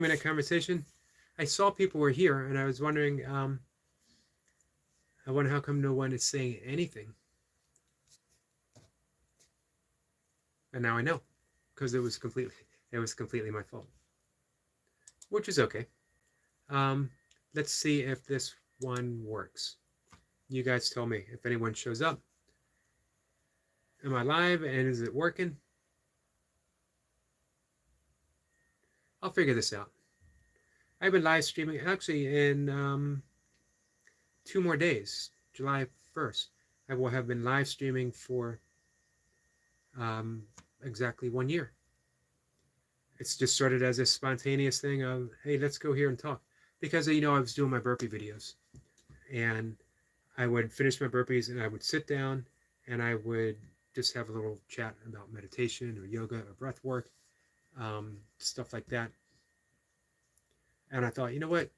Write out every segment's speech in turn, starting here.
minute conversation. I saw people were here, and I was wondering. I wonder how come no one is saying anything. And now I know, because it was completely my fault, which is okay. Let's see if this one works. You guys tell me if anyone shows up. Am I live and is it working? I'll figure this out. I've been live streaming actually in 2 more days. July 1st. I will have been live streaming for exactly 1 year. It's just started as a spontaneous thing of, hey, let's go here and talk. Because, I was doing my burpee videos. And I would finish my burpees and I would sit down and I would just have a little chat about meditation or yoga or breath work, stuff like that. And I thought, you know what?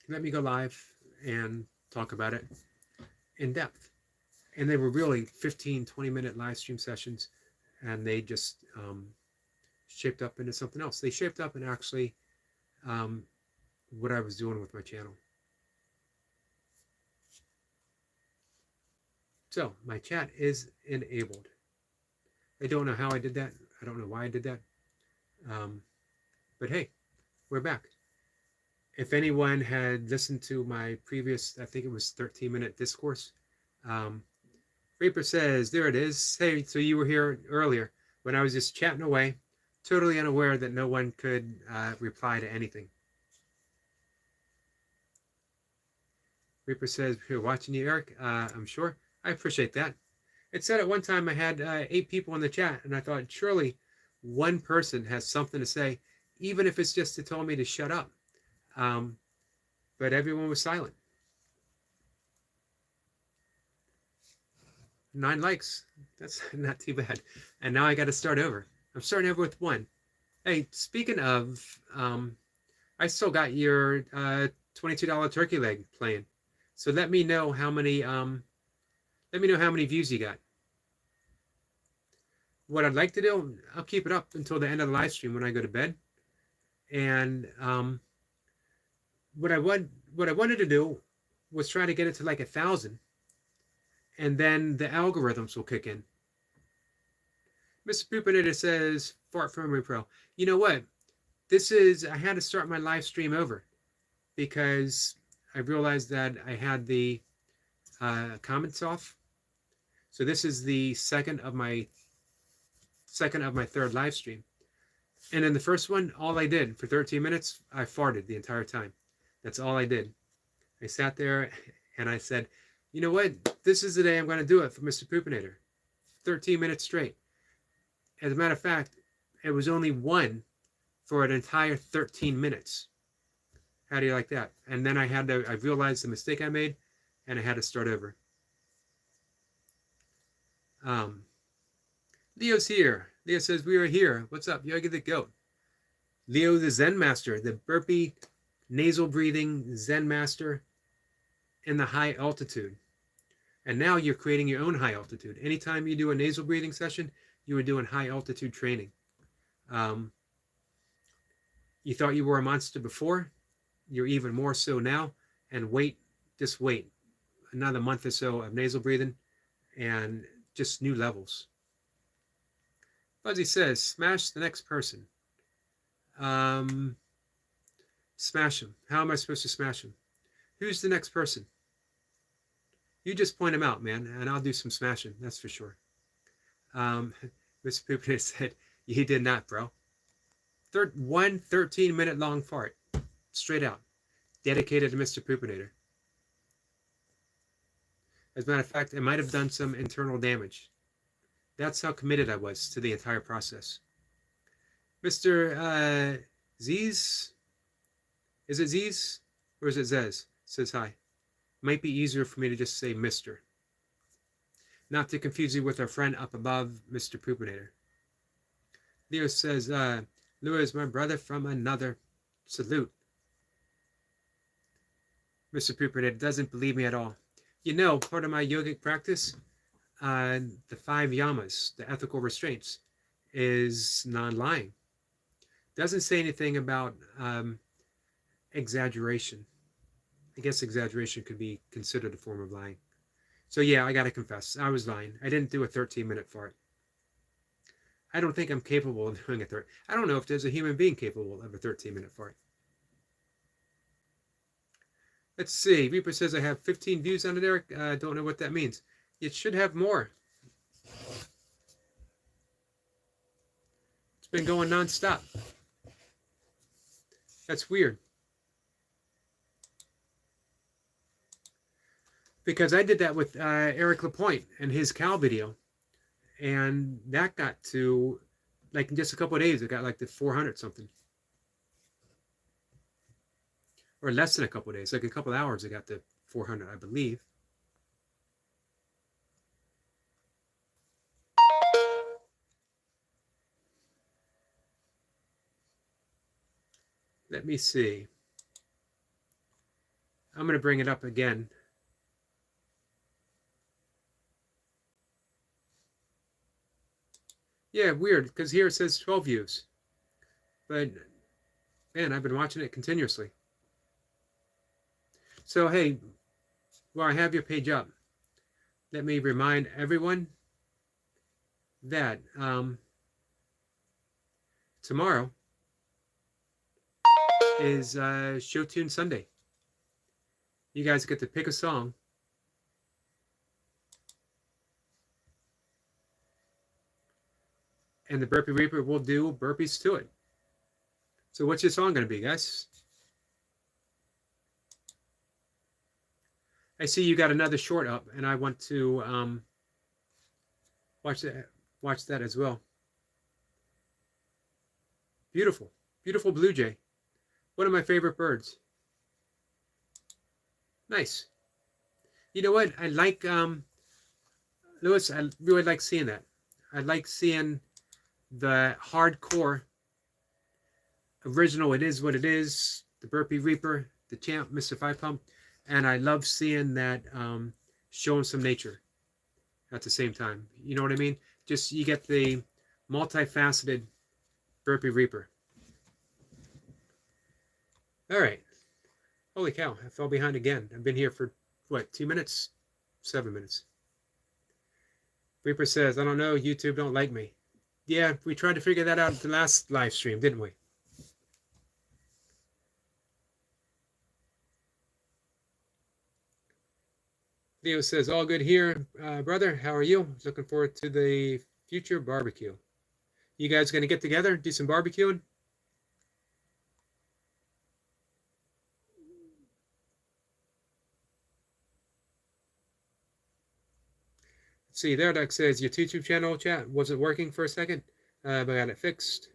Let me go live and talk about it in depth. And they were really 15, 20-minute live stream sessions, and they just shaped up into something else. They shaped up into actually what I was doing with my channel. So my chat is enabled. I don't know how I did that. I don't know why I did that. But hey, we're back. If anyone had listened to my previous, I think it was 13-minute discourse, Reaper says, there it is. Hey, so you were here earlier when I was just chatting away, totally unaware that no one could reply to anything. Reaper says, we're watching you, Eric. I'm sure. I appreciate that. It said at one time I had 8 people in the chat, and I thought surely one person has something to say, even if it's just to tell me to shut up. But everyone was silent. 9 likes. That's not too bad. And now I got to start over. I'm starting over with 1. Hey, speaking of, I still got your $22 turkey leg playing. So let me know how many views you got. What I'd like to do, I'll keep it up until the end of the live stream when I go to bed. And what I wanted to do was try to get it to like 1,000, and then the algorithms will kick in. Mr. Poopinator says, fart from me pro. You know what? I had to start my live stream over because I realized that I had the comments off. So this is the second of my third live stream. And in the first one, all I did for 13 minutes, I farted the entire time. That's all I did. I sat there and I said, you know what? This is the day I'm going to do it for Mr. Poopinator. 13 minutes straight. As a matter of fact, it was only 1 for an entire 13 minutes. How do you like that? And then I realized the mistake I made, and I had to start over. Leo's here. Leo says, we are here. What's up, Yogi the Goat? Leo the Zen Master, the burpee nasal breathing Zen Master in the high altitude. And now you're creating your own high altitude. Anytime you do a nasal breathing session, you are doing high altitude training. You thought you were a monster before. You're even more so now. And just wait. Another month or so of nasal breathing and just new levels. Fuzzy says, smash the next person. Smash him. How am I supposed to smash him? Who's the next person? You just point him out, man, and I'll do some smashing. That's for sure. Mr. Poopinator said, you did not, bro. 13-minute long fart. Straight out. Dedicated to Mr. Poopinator. As a matter of fact, it might have done some internal damage. That's how committed I was to the entire process. Mr. Z's, is it Z's or is it Zez? Says hi. Might be easier for me to just say Mr. Not to confuse you with our friend up above, Mr. Poopinator. Leo says, Leo is my brother from another. Salute. Mr. Poopinator doesn't believe me at all. You know, part of my yogic practice, the 5 yamas, the ethical restraints, is non-lying. Doesn't say anything about exaggeration. I guess exaggeration could be considered a form of lying. So yeah, I gotta confess, I was lying. I didn't do a 13-minute fart. I don't think I'm capable of doing a third. I don't know if there's a human being capable of a 13-minute fart. Let's see. Reaper says I have 15 views on it, Eric. I don't know what that means. It should have more. It's been going nonstop. That's weird. Because I did that with Eric Lapointe and his cow video. And that got to, like, in just a couple of days, it got like to 400 something. Or less than a couple of days, like a couple of hours, it got to 400, I believe. Let me see. I'm going to bring it up again. Yeah, weird, because here it says 12 views. But, man, I've been watching it continuously. So, hey, while I have your page up, let me remind everyone that tomorrow is Show Tune Sunday. You guys get to pick a song. And the Burpee Reaper will do burpees to it. So what's your song going to be, guys? I see you got another short up, and I want to watch that as well. Beautiful, beautiful blue jay. One of my favorite birds. Nice. You know what? I like Lewis. I really like seeing that. I like seeing the hardcore original. It is what it is. The Burpee Reaper, the champ, Mr. Five Pump. And I love seeing that showing some nature at the same time. You know what I mean? Just you get the multifaceted Burpee Reaper. All right. Holy cow, I fell behind again. I've been here for, what, 2 minutes? 7 minutes. Reaper says, I don't know, YouTube don't like me. Yeah, we tried to figure that out at the last live stream, didn't we? Leo says, all good here, brother. How are you? Looking forward to the future barbecue. You guys going to get together, do some barbecuing? Let's see, there, Doc says, your YouTube channel chat wasn't working for a second, but I got it fixed.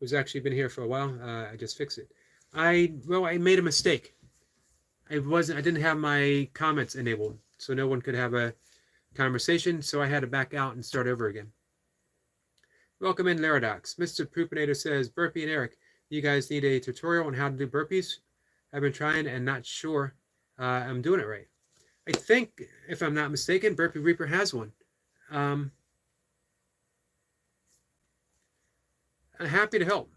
It was actually been here for a while. I just fixed it. I made a mistake. I didn't have my comments enabled, so no one could have a conversation, so I had to back out and start over again. Welcome in, Laradox. Mr. Poopinator says, Burpee and Eric, you guys need a tutorial on how to do burpees? I've been trying and not sure I'm doing it right. I think, if I'm not mistaken, Burpee Reaper has one. I'm happy to help.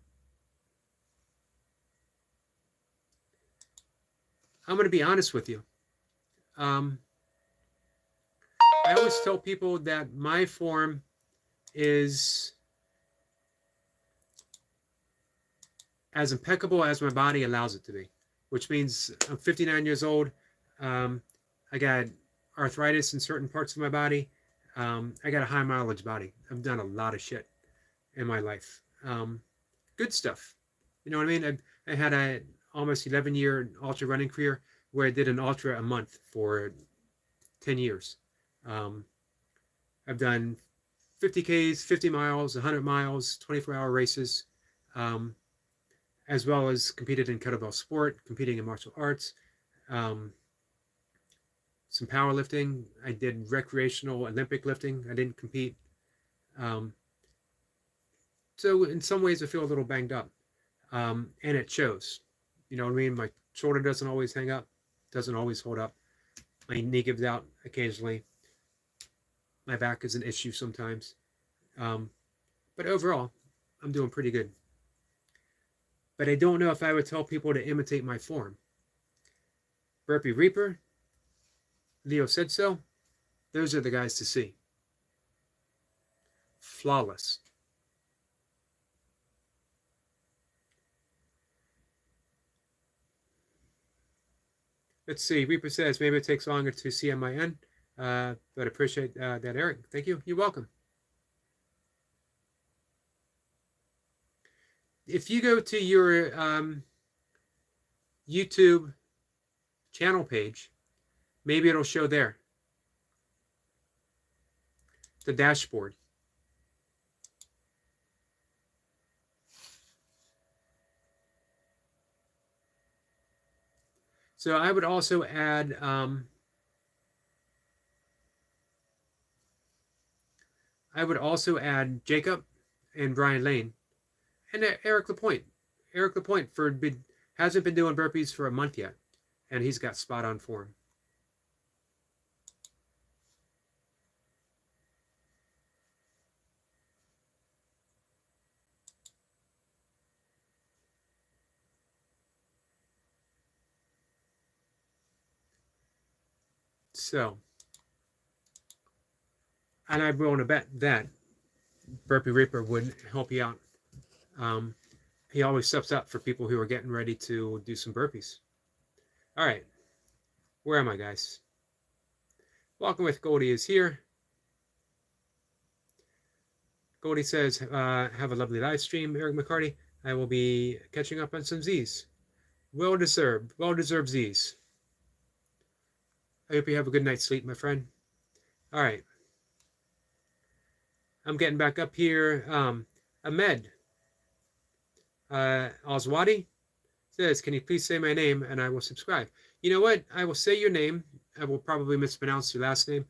I'm going to be honest with you. I always tell people that my form is as impeccable as my body allows it to be, which means I'm 59 years old. I got arthritis in certain parts of my body. I got a high mileage body. I've done a lot of shit in my life. Good stuff. You know what I mean? I had a almost 11-year ultra running career where I did an ultra a month for 10 years. I've done 50 Ks, 50 miles, 100 miles, 24-hour races, as well as competed in kettlebell sport, competing in martial arts, some powerlifting. I did recreational Olympic lifting. I didn't compete. So in some ways I feel a little banged up, and it shows. You know what I mean? My shoulder doesn't always hang up, doesn't always hold up. My knee gives out occasionally. My back is an issue sometimes. But overall, I'm doing pretty good. but I don't know if I would tell people to imitate my form. Burpee Reaper, Leo said so. Those are the guys to see. Flawless. Let's see. Reaper says maybe it takes longer to see on my end, but appreciate that, Eric. Thank you. You're welcome. If you go to your YouTube channel page, maybe it'll show there. The dashboard. So I would also add Jacob and Brian Lane and Eric Lapointe. Eric Lapointe hasn't been doing burpees for a month yet, and he's got spot on form. So, and I'm willing to bet that Burpee Reaper would help you out. He always steps up for people who are getting ready to do some burpees. All right, where am I, guys? Walking with Goldie is here. Goldie says, have a lovely live stream, Eric McCarty. I will be catching up on some Z's. Well-deserved Z's. I hope you have a good night's sleep, my friend. All right. I'm getting back up here. Ahmed Oswadi says, can you please say my name and I will subscribe? You know what? I will say your name. I will probably mispronounce your last name.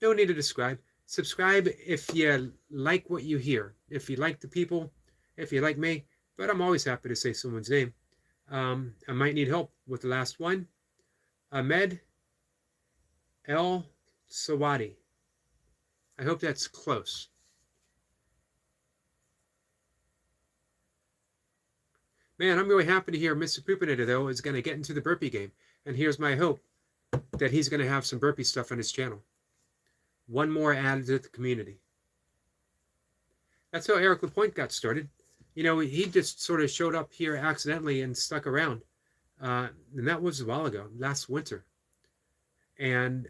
No need to describe. Subscribe if you like what you hear. If you like the people. If you like me. But I'm always happy to say someone's name. I might need help with the last one. Ahmed El Sawadi. I hope that's close. Man, I'm really happy to hear Mr. Poopinator, though, is going to get into the burpee game. And here's my hope that he's going to have some burpee stuff on his channel. One more added to the community. That's how Eric Lapointe got started. You know, he just sort of showed up here accidentally and stuck around. And that was a while ago, last winter. And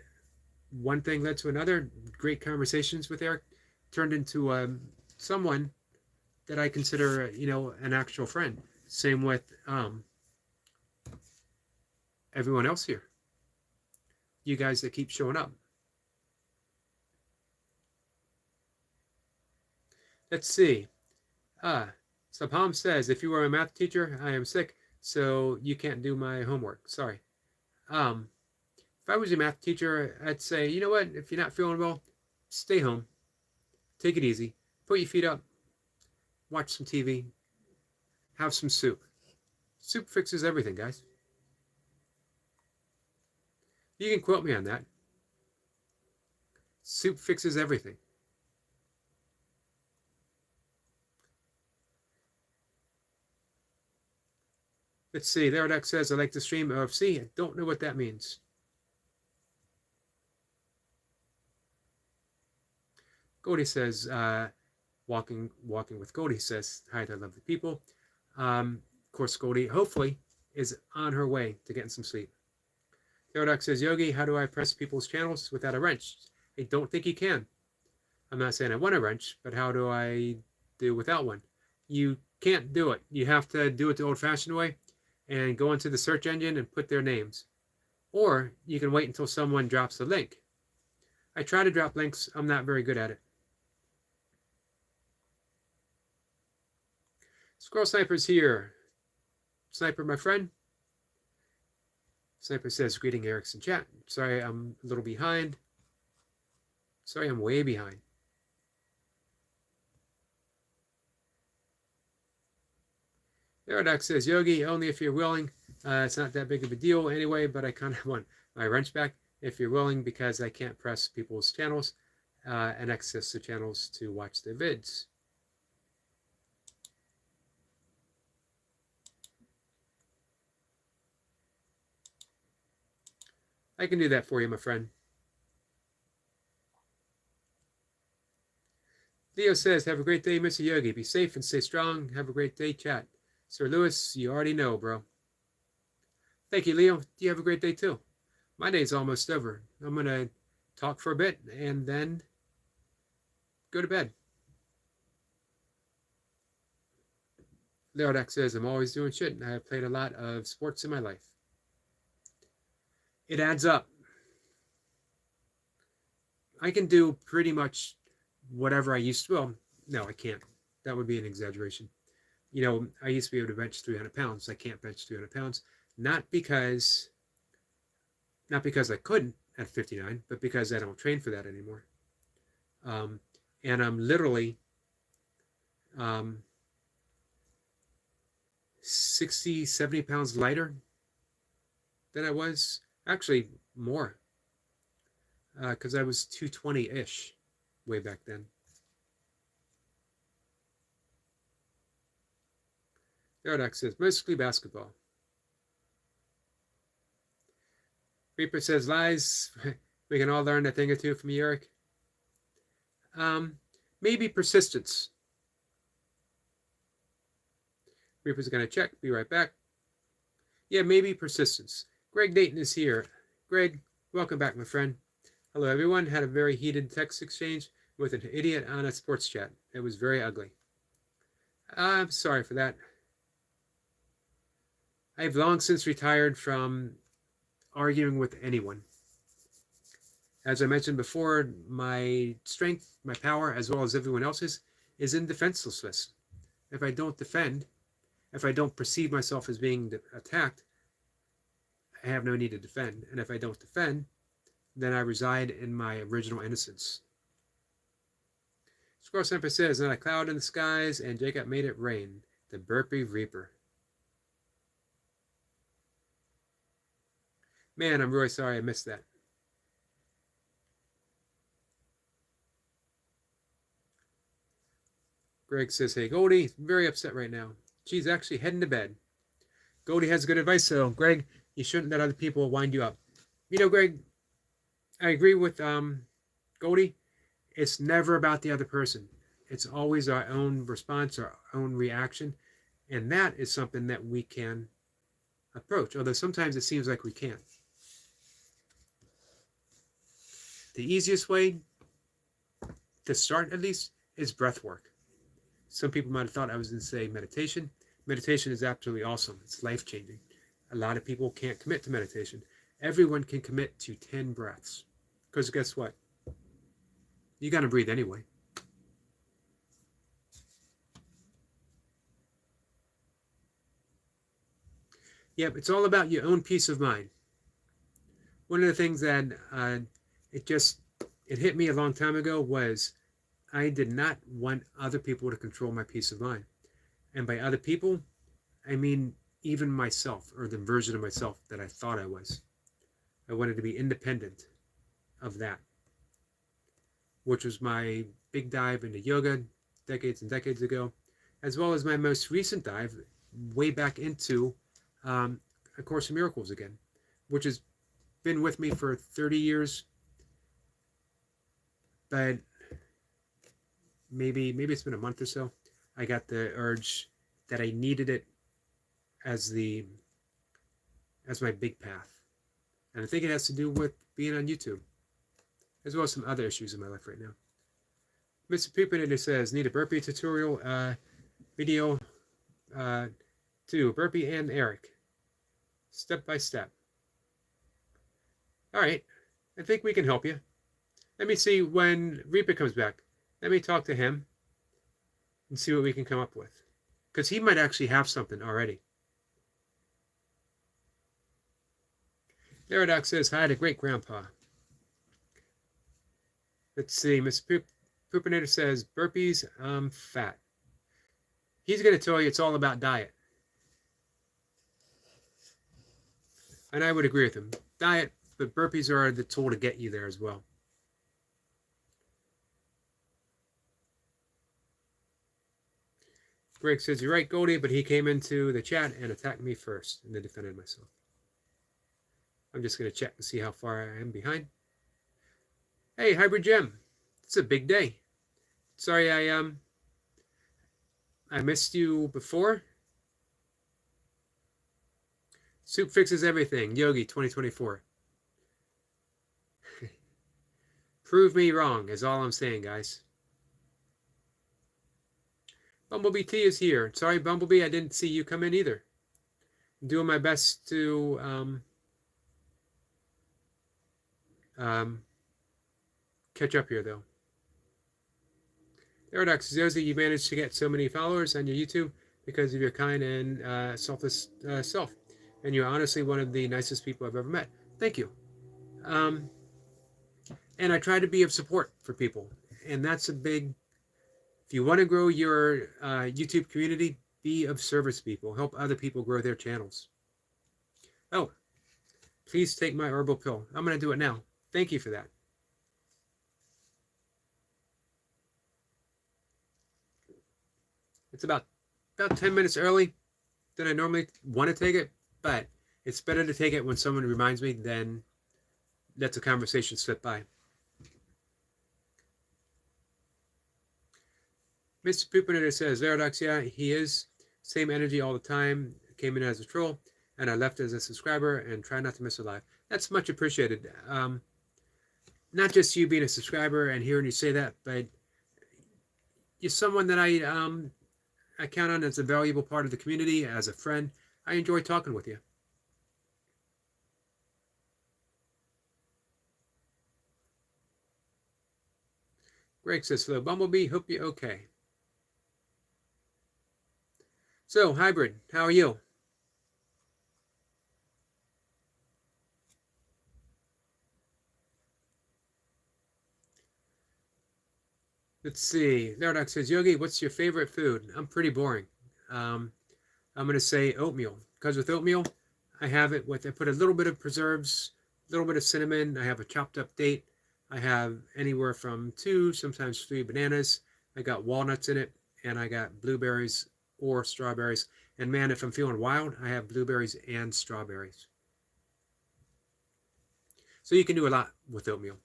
one thing led to another. Great conversations with Eric turned into someone that I consider, you know, an actual friend. Same with everyone else here. You guys that keep showing up. Let's see. Sabham says, if you were a math teacher, I am sick, so you can't do my homework. Sorry. If I was a math teacher, I'd say, you know what? If you're not feeling well, stay home. Take it easy. Put your feet up. Watch some TV. Have some soup. Soup fixes everything, guys. You can quote me on that. Soup fixes everything. Let's see. Therodex says, I like to stream OFC. I don't know what that means. Goldie says, walking with Goldie says, hi to lovely people. Of course, Goldie, hopefully, is on her way to getting some sleep. Therodox says, Yogi, how do I press people's channels without a wrench? I don't think you can. I'm not saying I want a wrench, but how do I do without one? You can't do it. You have to do it the old-fashioned way and go into the search engine and put their names. Or you can wait until someone drops the link. I try to drop links. I'm not very good at it. Squirrel Sniper's here. Sniper, my friend. Sniper says, greeting Eric's in chat. Sorry, I'm a little behind. Sorry, I'm way behind. Therodox says, Yogi, only if you're willing. It's not that big of a deal anyway, but I kind of want my wrench back if you're willing because I can't press people's channels and access the channels to watch their vids. I can do that for you, my friend. Leo says, have a great day, Mr. Yogi. Be safe and stay strong. Have a great day, chat. Sir Lewis, you already know, bro. Thank you, Leo. You have a great day, too. My day's almost over. I'm going to talk for a bit and then go to bed. Leodak says, I'm always doing shit, and I have played a lot of sports in my life. It adds up. I can do pretty much whatever I used to. Well, no, I can't. That would be an exaggeration. You know, I used to be able to bench 300 pounds. I can't bench 300 pounds. Not because I couldn't at 59, but because I don't train for that anymore. And I'm literally 60, 70 pounds lighter than I was. Actually, more. Because I was 220-ish way back then. Paradox says, mostly basketball. Reaper says, lies. We can all learn a thing or two from you, Eric. Maybe persistence. Reaper's going to check. Be right back. Yeah, maybe persistence. Greg Dayton is here. Greg, welcome back, my friend. Hello, everyone. Had a very heated text exchange with an idiot on a sports chat. It was very ugly. I'm sorry for that. I've long since retired from arguing with anyone. As I mentioned before, my strength, my power, as well as everyone else's, is in defenselessness. If I don't defend, if I don't perceive myself as being attacked, I have no need to defend. And if I don't defend, then I reside in my original innocence. Squirrel Semper says, not a cloud in the skies, and Jacob made it rain. The Burpee Reaper. Man, I'm really sorry I missed that. Greg says, hey, Goldie, very upset right now. She's actually heading to bed. Goldie has good advice, so Greg, you shouldn't let other people wind you up. You know, Greg, I agree with Goldie. It's never about the other person. It's always our own response, our own reaction. And that is something that we can approach, although sometimes it seems like we can't. The easiest way to start, at least, is breath work. Some people might have thought I was going to say meditation. Meditation is absolutely awesome. It's life-changing. A lot of people can't commit to meditation. Everyone can commit to 10 breaths. Because guess what? You got to breathe anyway. Yep, it's all about your own peace of mind. One of the things that it hit me a long time ago was I did not want other people to control my peace of mind. And by other people, I mean even myself, or the version of myself that I thought I was. I wanted to be independent of that, which was my big dive into yoga decades and decades ago, as well as my most recent dive way back into A Course in Miracles again, which has been with me for 30 years, but maybe it's been a month or so. I got the urge that I needed it as my big path. And I think it has to do with being on YouTube, as well as some other issues in my life right now. Mr. Poopinator says, need a burpee tutorial video to do Burpee and Eric. Step by step. All right. I think we can help you. Let me see when Reaper comes back. Let me talk to him and see what we can come up with. Because he might actually have something already. Paradox says, hi to great grandpa. Let's see. Mr. Poopinator says, burpees, I'm fat. He's going to tell you it's all about diet. And I would agree with him. Diet, but burpees are the tool to get you there as well. Greg says, you're right, Goldie, but he came into the chat and attacked me first, and then defended myself. I'm just going to check to see how far I am behind. Hey, Hybrid Gem. It's a big day. Sorry I missed you before. Soup fixes everything. Yogi 2024. Prove me wrong is all I'm saying, guys. Bumblebee T is here. Sorry, Bumblebee, I didn't see you come in either. I'm doing my best to catch up here, though. Paradox Zozy, you managed to get so many followers on your YouTube because of your kind and selfless self. And you're honestly one of the nicest people I've ever met. Thank you. And I try to be of support for people. And that's a big, if you want to grow your YouTube community, be of service to people. Help other people grow their channels. Oh, please take my herbal pill. I'm going to do it now. Thank you for that. It's about 10 minutes early than I normally want to take it, but it's better to take it when someone reminds me than let the conversation slip by. Mr. Poopinator says, Paradox, yeah, he is. Same energy all the time. Came in as a troll, and I left as a subscriber, and try not to miss a live. That's much appreciated. Not just you being a subscriber and hearing you say that, but you're someone that I count on as a valuable part of the community, as a friend. I enjoy talking with you. Greg says, hello, Bumblebee. Hope you're okay. So, Hybrid, how are you? Let's see. Nardoc says, Yogi, what's your favorite food? I'm pretty boring. I'm going to say oatmeal. Because with oatmeal, I have it with, I put a little bit of preserves, a little bit of cinnamon. I have a chopped up date. I have anywhere from 2, sometimes 3 bananas. I got walnuts in it, and I got blueberries or strawberries. And man, if I'm feeling wild, I have blueberries and strawberries. So you can do a lot with oatmeal.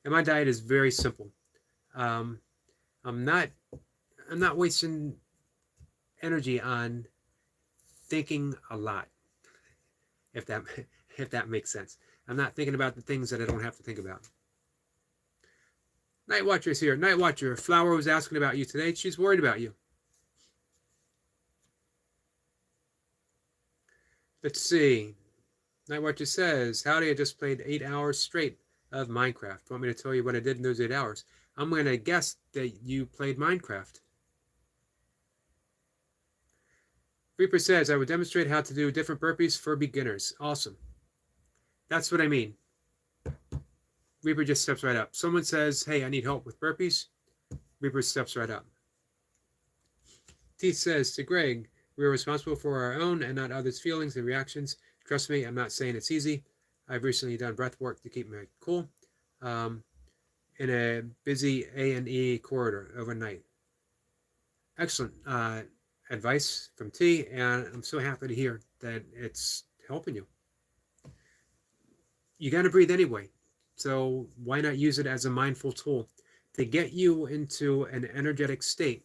And my diet is very simple. I'm not wasting energy on thinking a lot, if that makes sense. I'm not thinking about the things that I don't have to think about. Night Watcher's here. Night Watcher, Flower was asking about you today. She's worried about you. Let's see. Night Watcher says, howdy, I just played 8 hours straight of Minecraft. Want me to tell you what I did in those 8 hours? I'm going to guess that you played Minecraft. Reaper says, I would demonstrate how to do different burpees for beginners. Awesome. That's what I mean. Reaper just steps right up. Someone says, hey, I need help with burpees. Reaper steps right up. T says to Greg, we're responsible for our own and not others' feelings and reactions. Trust me, I'm not saying it's easy. I've recently done breath work to keep me cool in a busy A&E corridor overnight. Excellent advice from T, and I'm so happy to hear that it's helping you. You got to breathe anyway, so why not use it as a mindful tool to get you into an energetic state?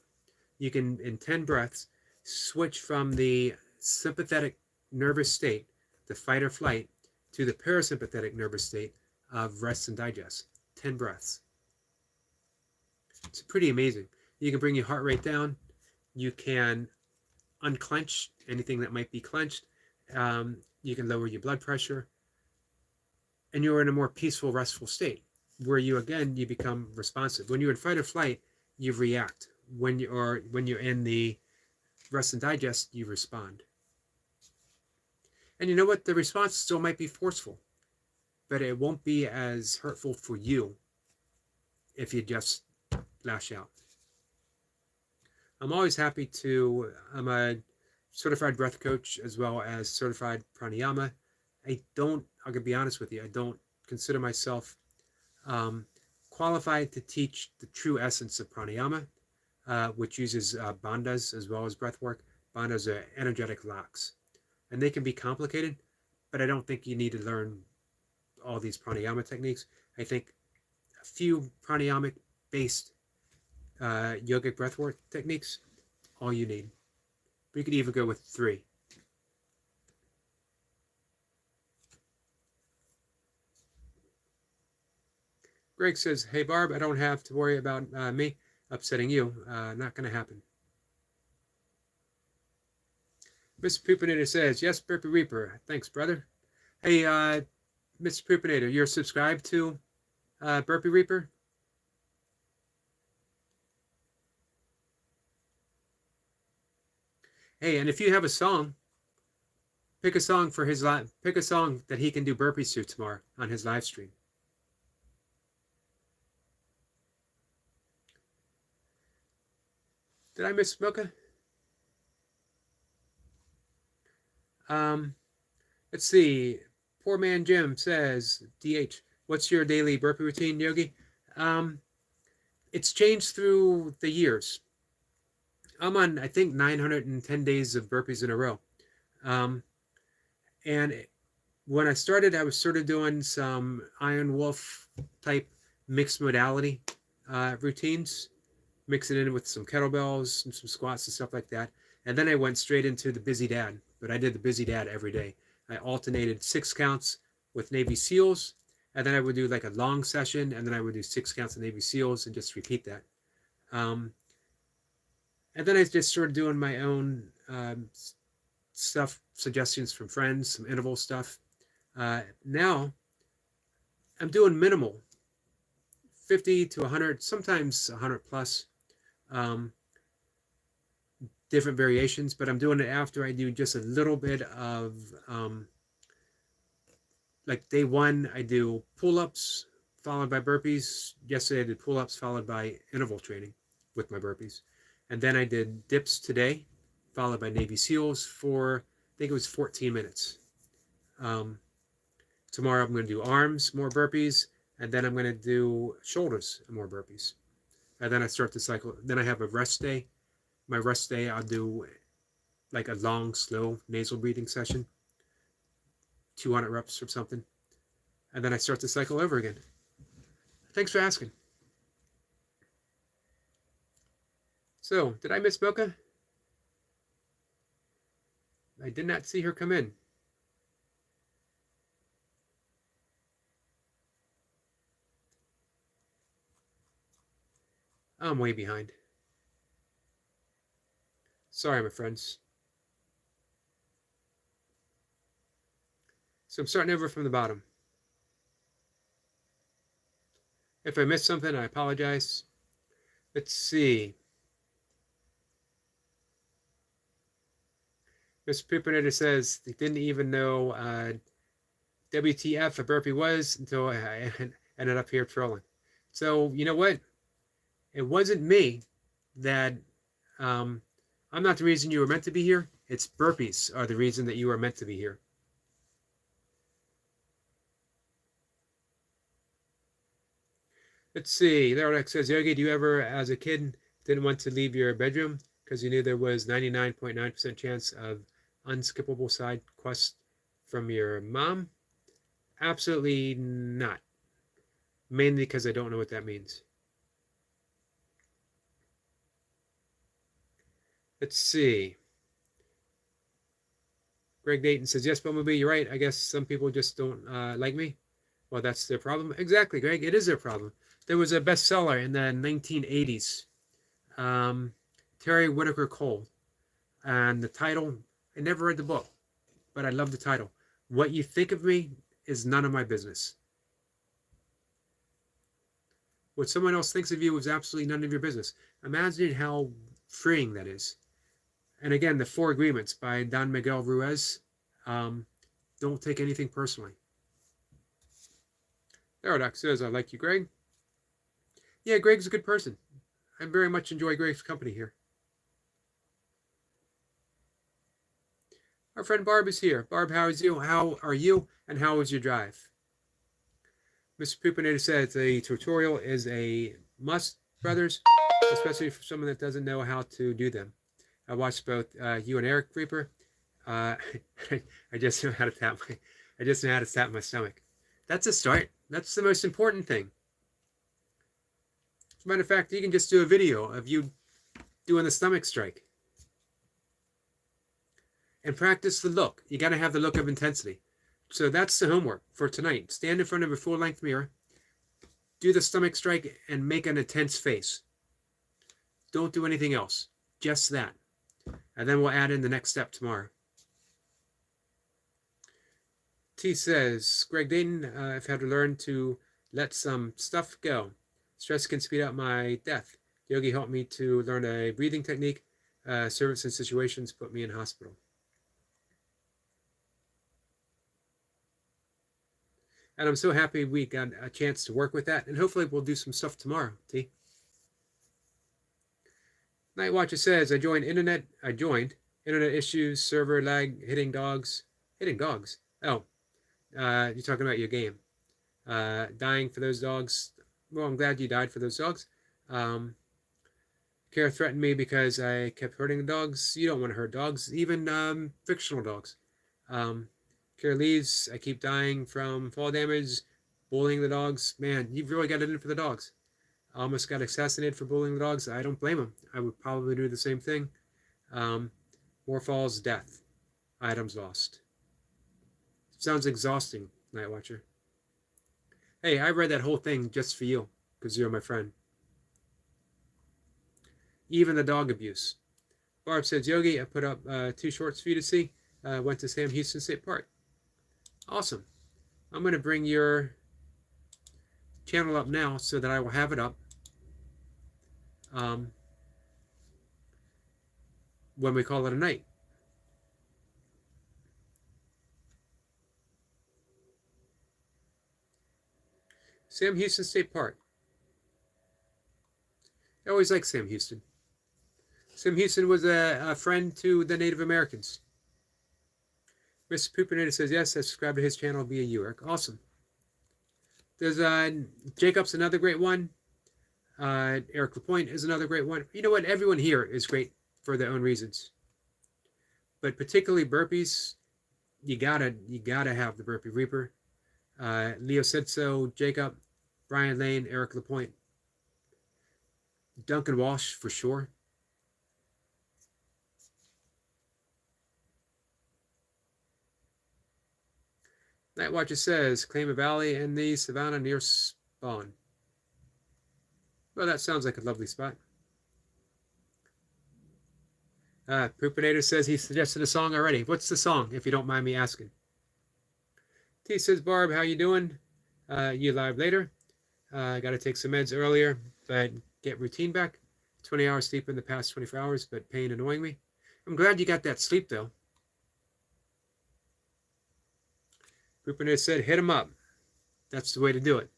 You can, in 10 breaths, switch from the sympathetic nervous state, the fight or flight, to the parasympathetic nervous state of rest and digest. 10 breaths. It's pretty amazing. You can bring your heart rate down. You can unclench anything that might be clenched. You can lower your blood pressure. And you're in a more peaceful, restful state where you become responsive. When you're in fight or flight, you react. When you're in the rest and digest, you respond. And you know what? The response still might be forceful, but it won't be as hurtful for you if you just lash out. I'm always happy to, I'm a certified breath coach as well as certified pranayama. I'll be honest with you, I don't consider myself qualified to teach the true essence of pranayama, which uses bandhas as well as breath work. Bandhas are energetic locks, and they can be complicated, but I don't think you need to learn all these pranayama techniques. I think a few pranayamic based yogic breathwork techniques, all you need. We could even go with 3. Greg says, hey Barb, I don't have to worry about me upsetting you. Not going to happen. Mr. Poopinator says, yes, Burpee Reaper. Thanks, brother. Hey, Mr. Poopinator, you're subscribed to Burpee Reaper? Hey, and if you have a song, pick a song for his pick a song that he can do burpees to tomorrow on his live stream. Did I miss Mocha? Let's see. Poor man Jim says, DH, what's your daily burpee routine, Yogi? It's changed through the years. I'm on, I think, 910 days of burpees in a row. And when I started, I was sort of doing some Iron Wolf type mixed modality routines, mixing it in with some kettlebells and some squats and stuff like that. And then I went straight into the busy dad, but I did the busy dad every day. I alternated 6 counts with Navy SEALs, and then I would do like a long session, and then I would do 6 counts of Navy SEALs and just repeat that. And then I just started doing my own stuff, suggestions from friends, some interval stuff. Now I'm doing minimal, 50 to 100, sometimes 100 plus, different variations, but I'm doing it after I do just a little bit of, like day 1, I do pull-ups followed by burpees. Yesterday I did pull-ups followed by interval training with my burpees. And then I did dips today, followed by Navy SEALs for, I think it was 14 minutes. Tomorrow I'm going to do arms, more burpees, and then I'm going to do shoulders and more burpees. And then I start the cycle. Then I have a rest day. My rest day, I'll do like a long, slow nasal breathing session, 200 reps or something. And then I start the cycle over again. Thanks for asking. So, did I miss Mocha? I did not see her come in. I'm way behind. Sorry, my friends. So I'm starting over from the bottom. If I missed something, I apologize. Let's see. Mr. Poopinator says they didn't even know WTF a burpee was until I ended up here trolling. So, you know what? It wasn't me that, I'm not the reason you were meant to be here. It's burpees are the reason that you are meant to be here. Let's see. Lerodex says, Yogi, do you ever, as a kid, didn't want to leave your bedroom because you knew there was 99.9% chance of unskippable side quests from your mom? Absolutely not. Mainly because I don't know what that means. Let's see. Greg Dayton says, yes, Bumblebee, you're right. I guess some people just don't like me. Well, that's their problem. Exactly, Greg. It is their problem. There was a bestseller in the 1980s, Terry Whitaker Cole. And the title, I never read the book, but I love the title. What you think of me is none of my business. What someone else thinks of you is absolutely none of your business. Imagine how freeing that is. And again, the 4 Agreements by Don Miguel Ruiz. Don't take anything personally. Therodox says, I like you, Greg. Yeah, Greg's a good person. I very much enjoy Greg's company here. Our friend Barb is here. Barb, how is you? How are you? And how was your drive? Mr. Poopinator says the tutorial is a must, brothers, especially for someone that doesn't know how to do them. I watched both you and Eric Reaper. I just know how to tap I just know how to tap my stomach. That's a start. That's the most important thing. As a matter of fact, you can just do a video of you doing the stomach strike. And practice the look. You got to have the look of intensity. So that's the homework for tonight. Stand in front of a full-length mirror, do the stomach strike, and make an intense face. Don't do anything else. Just that. And then we'll add in the next step tomorrow. T says, Greg Dayton, I've had to learn to let some stuff go. Stress can speed up my death. Yogi helped me to learn a breathing technique. Service and situations put me in hospital. And I'm so happy we got a chance to work with that. And hopefully we'll do some stuff tomorrow, T. Night Watcher says, I joined internet issues, server lag, hitting dogs. Hitting dogs? Oh, you're talking about your game. Dying for those dogs. Well, I'm glad you died for those dogs. Kara threatened me because I kept hurting the dogs. You don't want to hurt dogs, even fictional dogs. Kara leaves. I keep dying from fall damage, bullying the dogs. Man, you've really got it in for the dogs. I almost got assassinated for bullying the dogs. I don't blame him. I would probably do the same thing. More falls, death. Items lost. Sounds exhausting, Night Watcher. Hey, I read that whole thing just for you, because you're my friend. Even the dog abuse. Barb says, Yogi, I put up 2 shorts for you to see. Went to Sam Houston State Park. Awesome. I'm going to bring your channel up now so that I will have it up when we call it a night. Sam Houston State Park. I always liked Sam Houston. Sam Houston was a friend to the Native Americans. Mr. Poopinator says, yes, I subscribe to his channel via UARC. Awesome. There's Jacob's another great one. Eric LaPointe is another great one. You know what? Everyone here is great for their own reasons. But particularly Burpees, you gotta have the Burpee Reaper. Leo said so, Jacob, Brian Lane, Eric LaPointe, Duncan Walsh for sure. Night Watcher says, claim a valley in the savannah near spawn. Well, that sounds like a lovely spot. Poopinator says he suggested a song already. What's the song, if you don't mind me asking? T says, Barb, how you doing? You live later. I got to take some meds earlier, but get routine back. 20 hours sleep in the past 24 hours, but pain annoying me. I'm glad you got that sleep, though. Poopinator said, hit him up. That's the way to do it.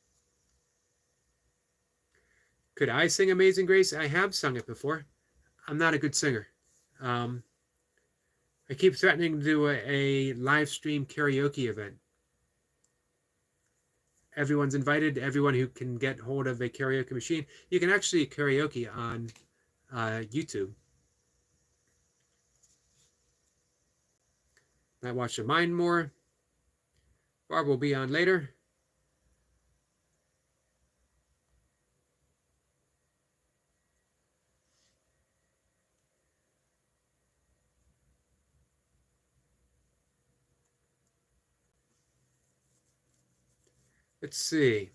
Could I sing Amazing Grace? I have sung it before. I'm not a good singer. I keep threatening to do a live stream karaoke event. Everyone's invited, everyone who can get hold of a karaoke machine. You can actually karaoke on YouTube. Might watch your mind more. Barb will be on later. Let's see.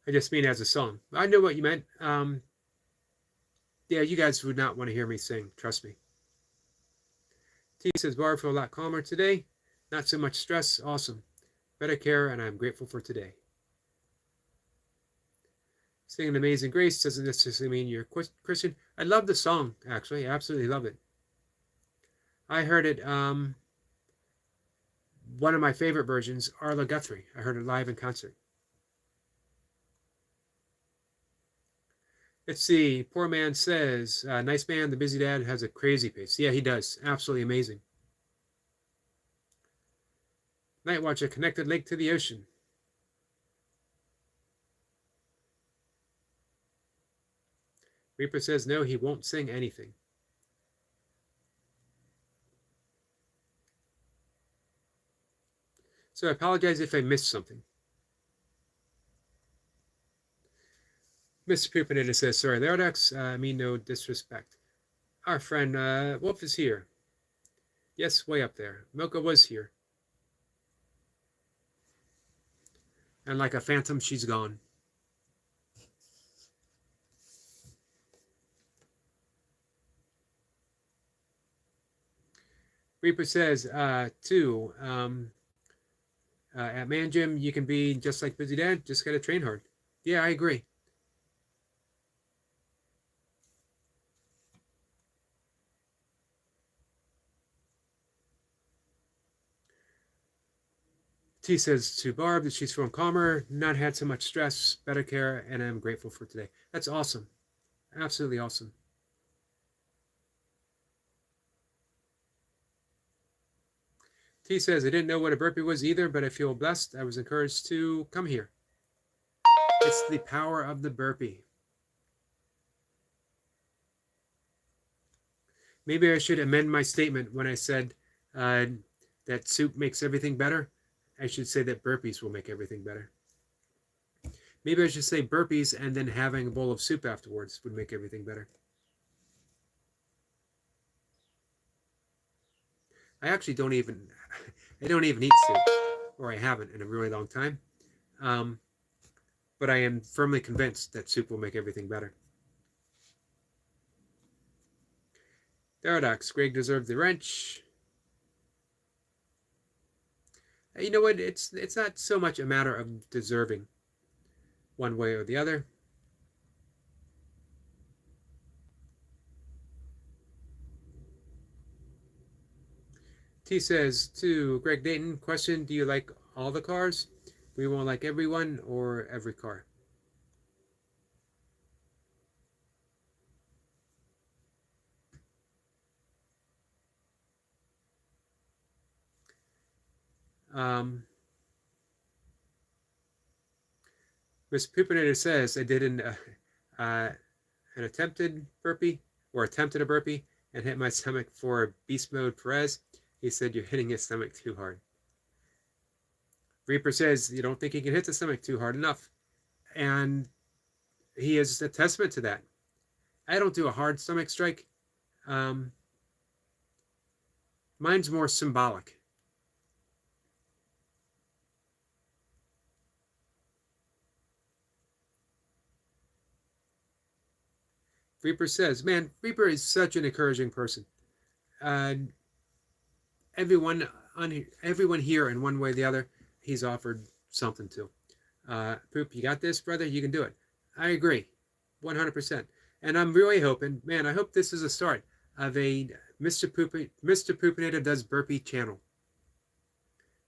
I just mean as a song. I know what you meant. Yeah, you guys would not want to hear me sing. Trust me. T says, Barb, feel a lot calmer today. Not so much stress. Awesome. Better care, and I'm grateful for today. Singing Amazing Grace doesn't necessarily mean you're Christian. I love the song, actually. I absolutely love it. I heard it, one of my favorite versions, Arla Guthrie. I heard it live in concert. Let's see. Poor man says, nice man, the busy dad has a crazy pace. Yeah, he does. Absolutely amazing. Night Watcher, connected lake to the ocean. Reaper says, no, he won't sing anything. So I apologize if I missed something. Mr. Poopinator says, sorry, Leodax, I mean no disrespect. Our friend Wolf is here. Yes, way up there. Mocha was here. And like a phantom, she's gone. Reaper says, too, at Man Gym, you can be just like Busy Dad, just gotta train hard. Yeah, I agree. T says to Barb that she's feeling calmer, not had so much stress, better care, and I'm grateful for today. That's awesome. Absolutely awesome. T says, I didn't know what a burpee was either, but I feel blessed. I was encouraged to come here. It's the power of the burpee. Maybe I should amend my statement when I said that soup makes everything better. I should say that burpees will make everything better. Maybe I should say burpees and then having a bowl of soup afterwards would make everything better. I actually don't even eat soup, or I haven't in a really long time. But I am firmly convinced that soup will make everything better. Paradox, Greg deserved the wrench. You know what? It's not so much a matter of deserving one way or the other. T says to Greg Dayton, question, do you like all the cars? We won't like everyone or every car. Miss Poopinator says I did an attempted burpee, or attempted a burpee, and hit my stomach for beast mode Perez. He said you're hitting his stomach too hard. Reaper says you don't think he can hit the stomach too hard enough. And he is a testament to that. I don't do a hard stomach strike. Mine's more symbolic. Reaper says, man, Reaper is such an encouraging person. Everyone here in one way or the other, he's offered something to. Poop, you got this, brother? You can do it. I agree, 100%. And I'm really hoping, man, I hope this is a start of a Mr. Poopinator Does Burpee channel.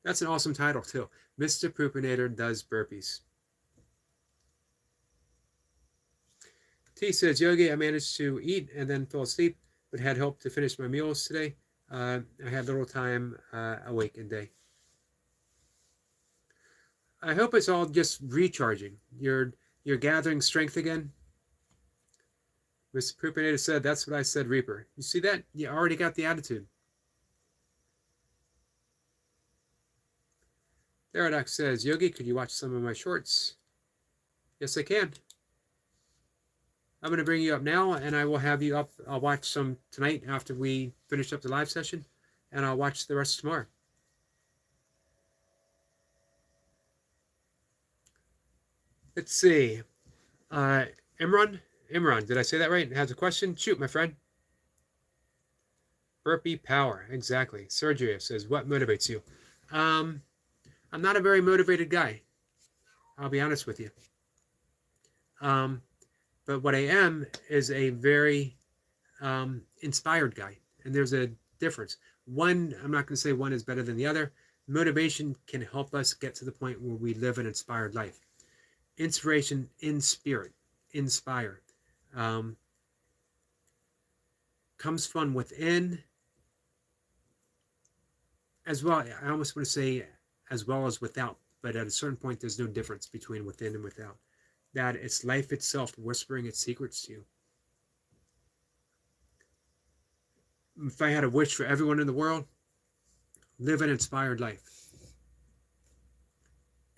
That's an awesome title, too. Mr. Poopinator Does Burpees. T says, Yogi, I managed to eat and then fell asleep, but had help to finish my meals today. I had little time awake in day. I hope it's all just recharging. You're gathering strength again. Mr. Poopinator said, that's what I said, Reaper. You see that? You already got the attitude. Paradox says, Yogi, could you watch some of my shorts? Yes, I can. I'm going to bring you up now, and I will have you up. I'll watch some tonight after we finish up the live session, and I'll watch the rest tomorrow. Let's see. Imran, did I say that right? Has a question? Shoot, my friend. Burpee Power, exactly. Sergio says, what motivates you? I'm not a very motivated guy. I'll be honest with you. But what I am is a very inspired guy. And there's a difference. One, I'm not going to say one is better than the other. Motivation can help us get to the point where we live an inspired life. Inspiration in spirit, inspire, comes from within as well. I almost want to say as well as without, but at a certain point, there's no difference between within and without. That it's life itself whispering its secrets to you. If I had a wish for everyone in the world, live an inspired life.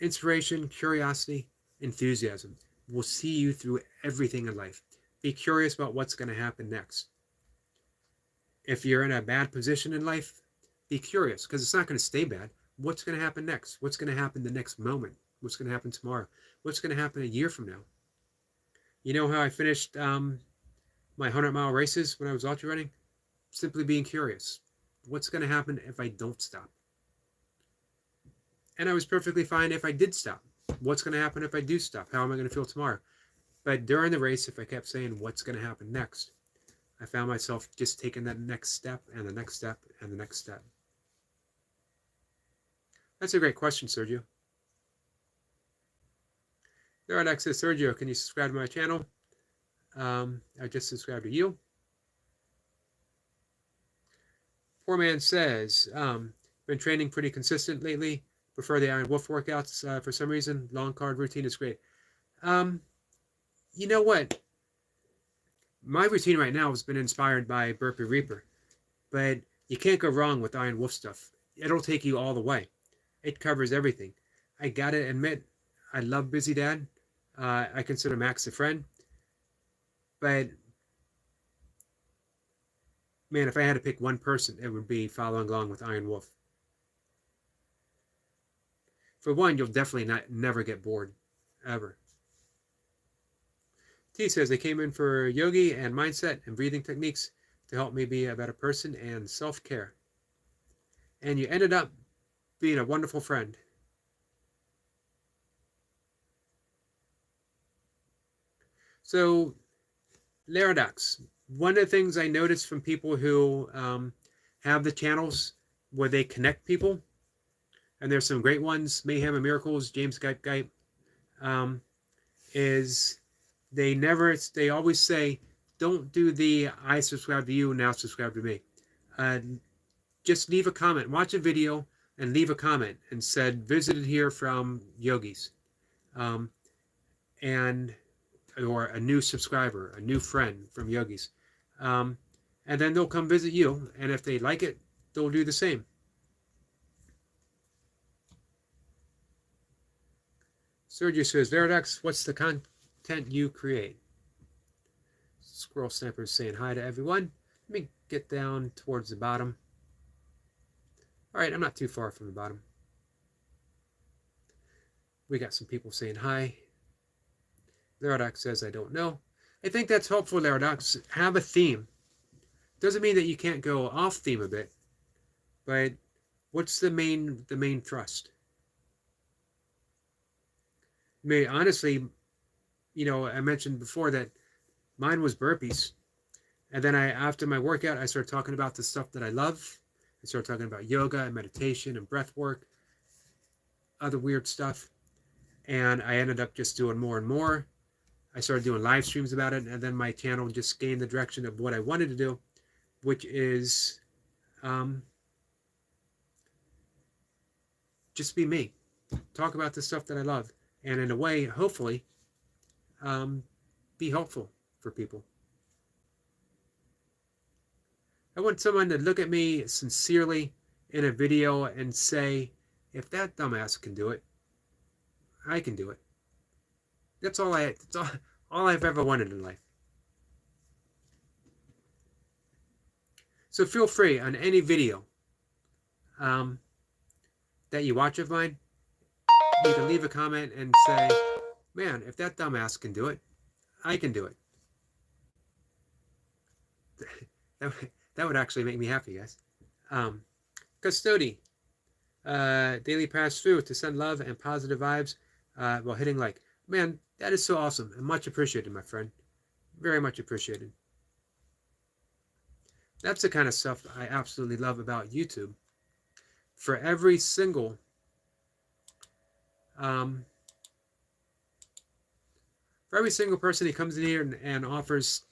Inspiration, curiosity, enthusiasm will see you through everything in life. Be curious about what's going to happen next. If you're in a bad position in life, be curious, because it's not going to stay bad. What's going to happen next? What's going to happen the next moment? What's going to happen tomorrow? What's going to happen a year from now? You know how I finished my 100-mile races when I was ultra running? Simply being curious. What's going to happen if I don't stop? And I was perfectly fine if I did stop. What's going to happen if I do stop? How am I going to feel tomorrow? But during the race, if I kept saying, what's going to happen next? I found myself just taking that next step and the next step and the next step. That's a great question, Sergio. There, Alex says, Sergio, can you subscribe to my channel? I just subscribed to you. Poor man says, been training pretty consistent lately. Prefer the Iron Wolf workouts for some reason. Long card routine is great. You know what? My routine right now has been inspired by Burpee Reaper, but you can't go wrong with Iron Wolf stuff. It'll take you all the way. It covers everything. I gotta admit, I love Busy Dad. I consider Max a friend, but man, if I had to pick one person, it would be following along with Iron Wolf. For one, you'll definitely never get bored, ever. T says, they came in for yogi and mindset and breathing techniques to help me be a better person and self-care. And you ended up being a wonderful friend. So, Laradox, one of the things I noticed from people who have the channels where they connect people, and there's some great ones, Mayhem and Miracles, James Gype, is they always say, don't do the I subscribe to you, now subscribe to me. Just leave a comment, watch a video and leave a comment and said, visited here from Yogis. Or a new subscriber, a new friend from Yogis. And then they'll come visit you, and if they like it, they'll do the same. Sergio says, Veridox, what's the content you create? Squirrel Sniper is saying hi to everyone. Let me get down towards the bottom. All right, I'm not too far from the bottom. We got some people saying hi. Laradox says, I don't know. I think that's helpful, Laradox. Have a theme. Doesn't mean that you can't go off theme a bit, but what's the main thrust? I mean, honestly, you know, I mentioned before that mine was burpees. And then after my workout, I started talking about the stuff that I love. I started talking about yoga and meditation and breath work, other weird stuff. And I ended up just doing more and more. I started doing live streams about it, and then my channel just gained the direction of what I wanted to do, which is just be me. Talk about the stuff that I love. And in a way, hopefully, be helpful for people. I want someone to look at me sincerely in a video and say, if that dumbass can do it, I can do it. That's all I've ever wanted in life. So feel free on any video that you watch of mine, you can leave a comment and say, man, if that dumbass can do it, I can do it. That would actually make me happy, guys. Custody. Daily pass through to send love and positive vibes while hitting like. Man, that is so awesome and much appreciated, my friend. Very much appreciated. That's the kind of stuff I absolutely love about YouTube. For every single person who comes in here and offers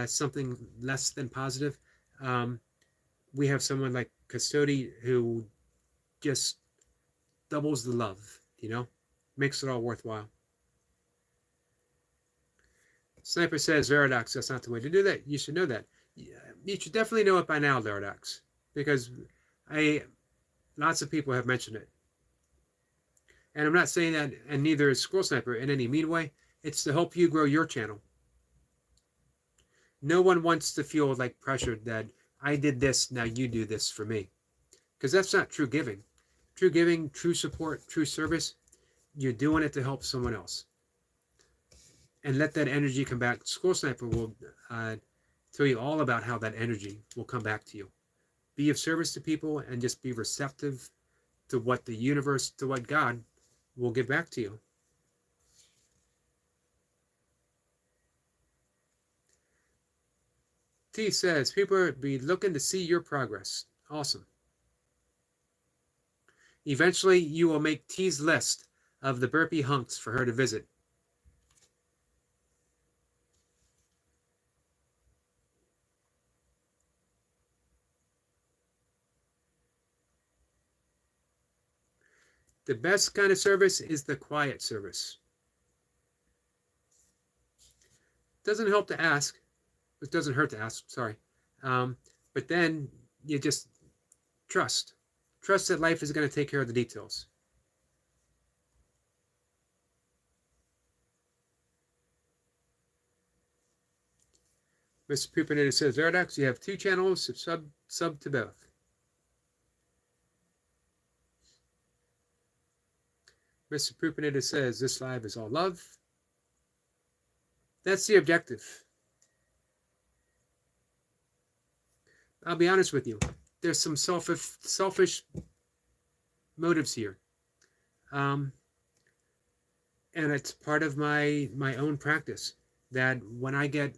something less than positive, we have someone like Custody who just doubles the love, you know, makes it all worthwhile. Sniper says, Veridox, that's not the way to do that. You should know that. You should definitely know it by now, Veridox, because lots of people have mentioned it. And I'm not saying that, and neither is Squirrel Sniper in any mean way. It's to help you grow your channel. No one wants to feel like pressured that I did this, now you do this for me. Because that's not true giving. True giving, true support, true service, you're doing it to help someone else. And let that energy come back. Squirrel Sniper will tell you all about how that energy will come back to you. Be of service to people and just be receptive to what the universe, to what God will give back to you. T says, people be looking to see your progress. Awesome. Eventually, you will make T's list of the burpee hunks for her to visit. The best kind of service is the quiet service. Doesn't help to ask. It doesn't hurt to ask, sorry. But then you just trust. Trust that life is going to take care of the details. Mr. Poopinator says, Zeradox, you have 2 channels, sub to both. Mr. Poopinator says, this live is all love. That's the objective. I'll be honest with you. There's some selfish motives here. And it's part of my own practice that when I get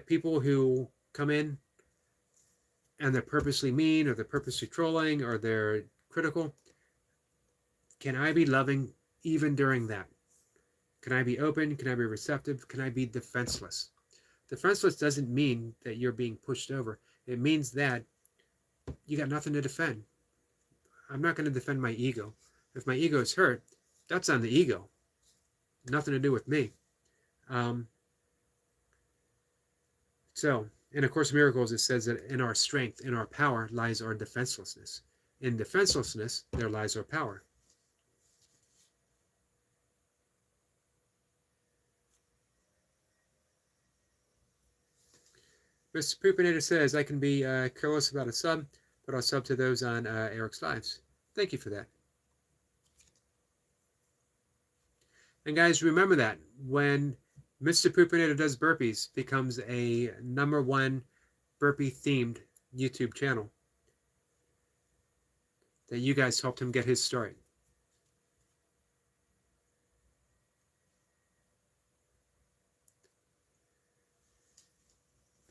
people who come in and they're purposely mean or they're purposely trolling or they're critical, can I be loving even during that? Can I be open? Can I be receptive? Can I be defenseless? Defenseless doesn't mean that you're being pushed over. It means that you got nothing to defend. I'm not going to defend my ego. If my ego is hurt, that's on the ego. Nothing to do with me. So, in A Course in Miracles, it says that in our strength, in our power, lies our defenselessness. In defenselessness, there lies our power. Mr. Poopinator says, I can be careless about a sub, but I'll sub to those on Eric's lives. Thank you for that. And guys, remember that when Mr. Poopinator Does Burpees becomes a #1 burpee-themed YouTube channel, that you guys helped him get his start.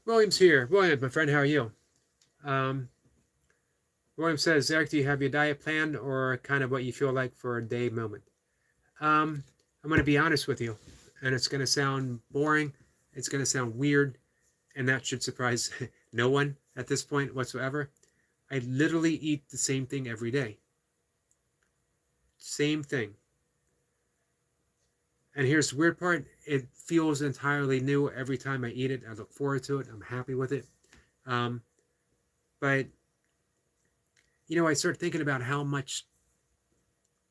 William's here. William, my friend, how are you? William says, Eric, do you have your diet planned or kind of what you feel like for a day moment? I'm going to be honest with you, and it's going to sound boring. It's going to sound weird, and that should surprise no one at this point whatsoever. I literally eat the same thing every day. Same thing. And here's the weird part. It feels entirely new every time I eat it. I look forward to it. I'm happy with it. But, you know, I start thinking about how much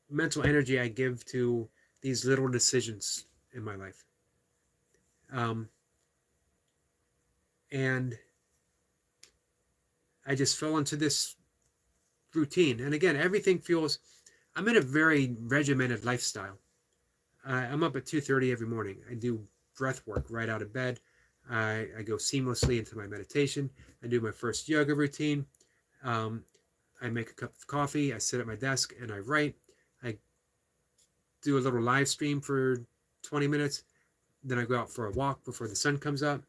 mental energy I give to these little decisions in my life. And I just fell into this routine. And again, everything feels, I'm in a very regimented lifestyle. I'm up at 2:30 every morning. I do breath work right out of bed. I go seamlessly into my meditation. I do my first yoga routine. I make a cup of coffee. I sit at my desk and I write. I do a little live stream for 20 minutes. Then I go out for a walk before the sun comes up.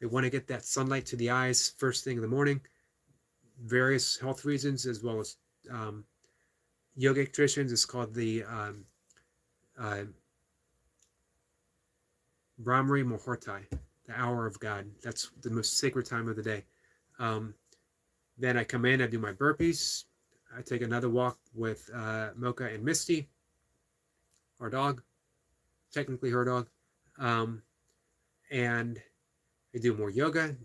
I want to get that sunlight to the eyes first thing in the morning. Various health reasons as well as yogic traditions. It's called the Brahmari Muhurtai, the hour of God. That's the most sacred time of the day. Then I come in, I do my burpees. I take another walk with Mocha and Misty, our dog, technically her dog. And I do more yoga,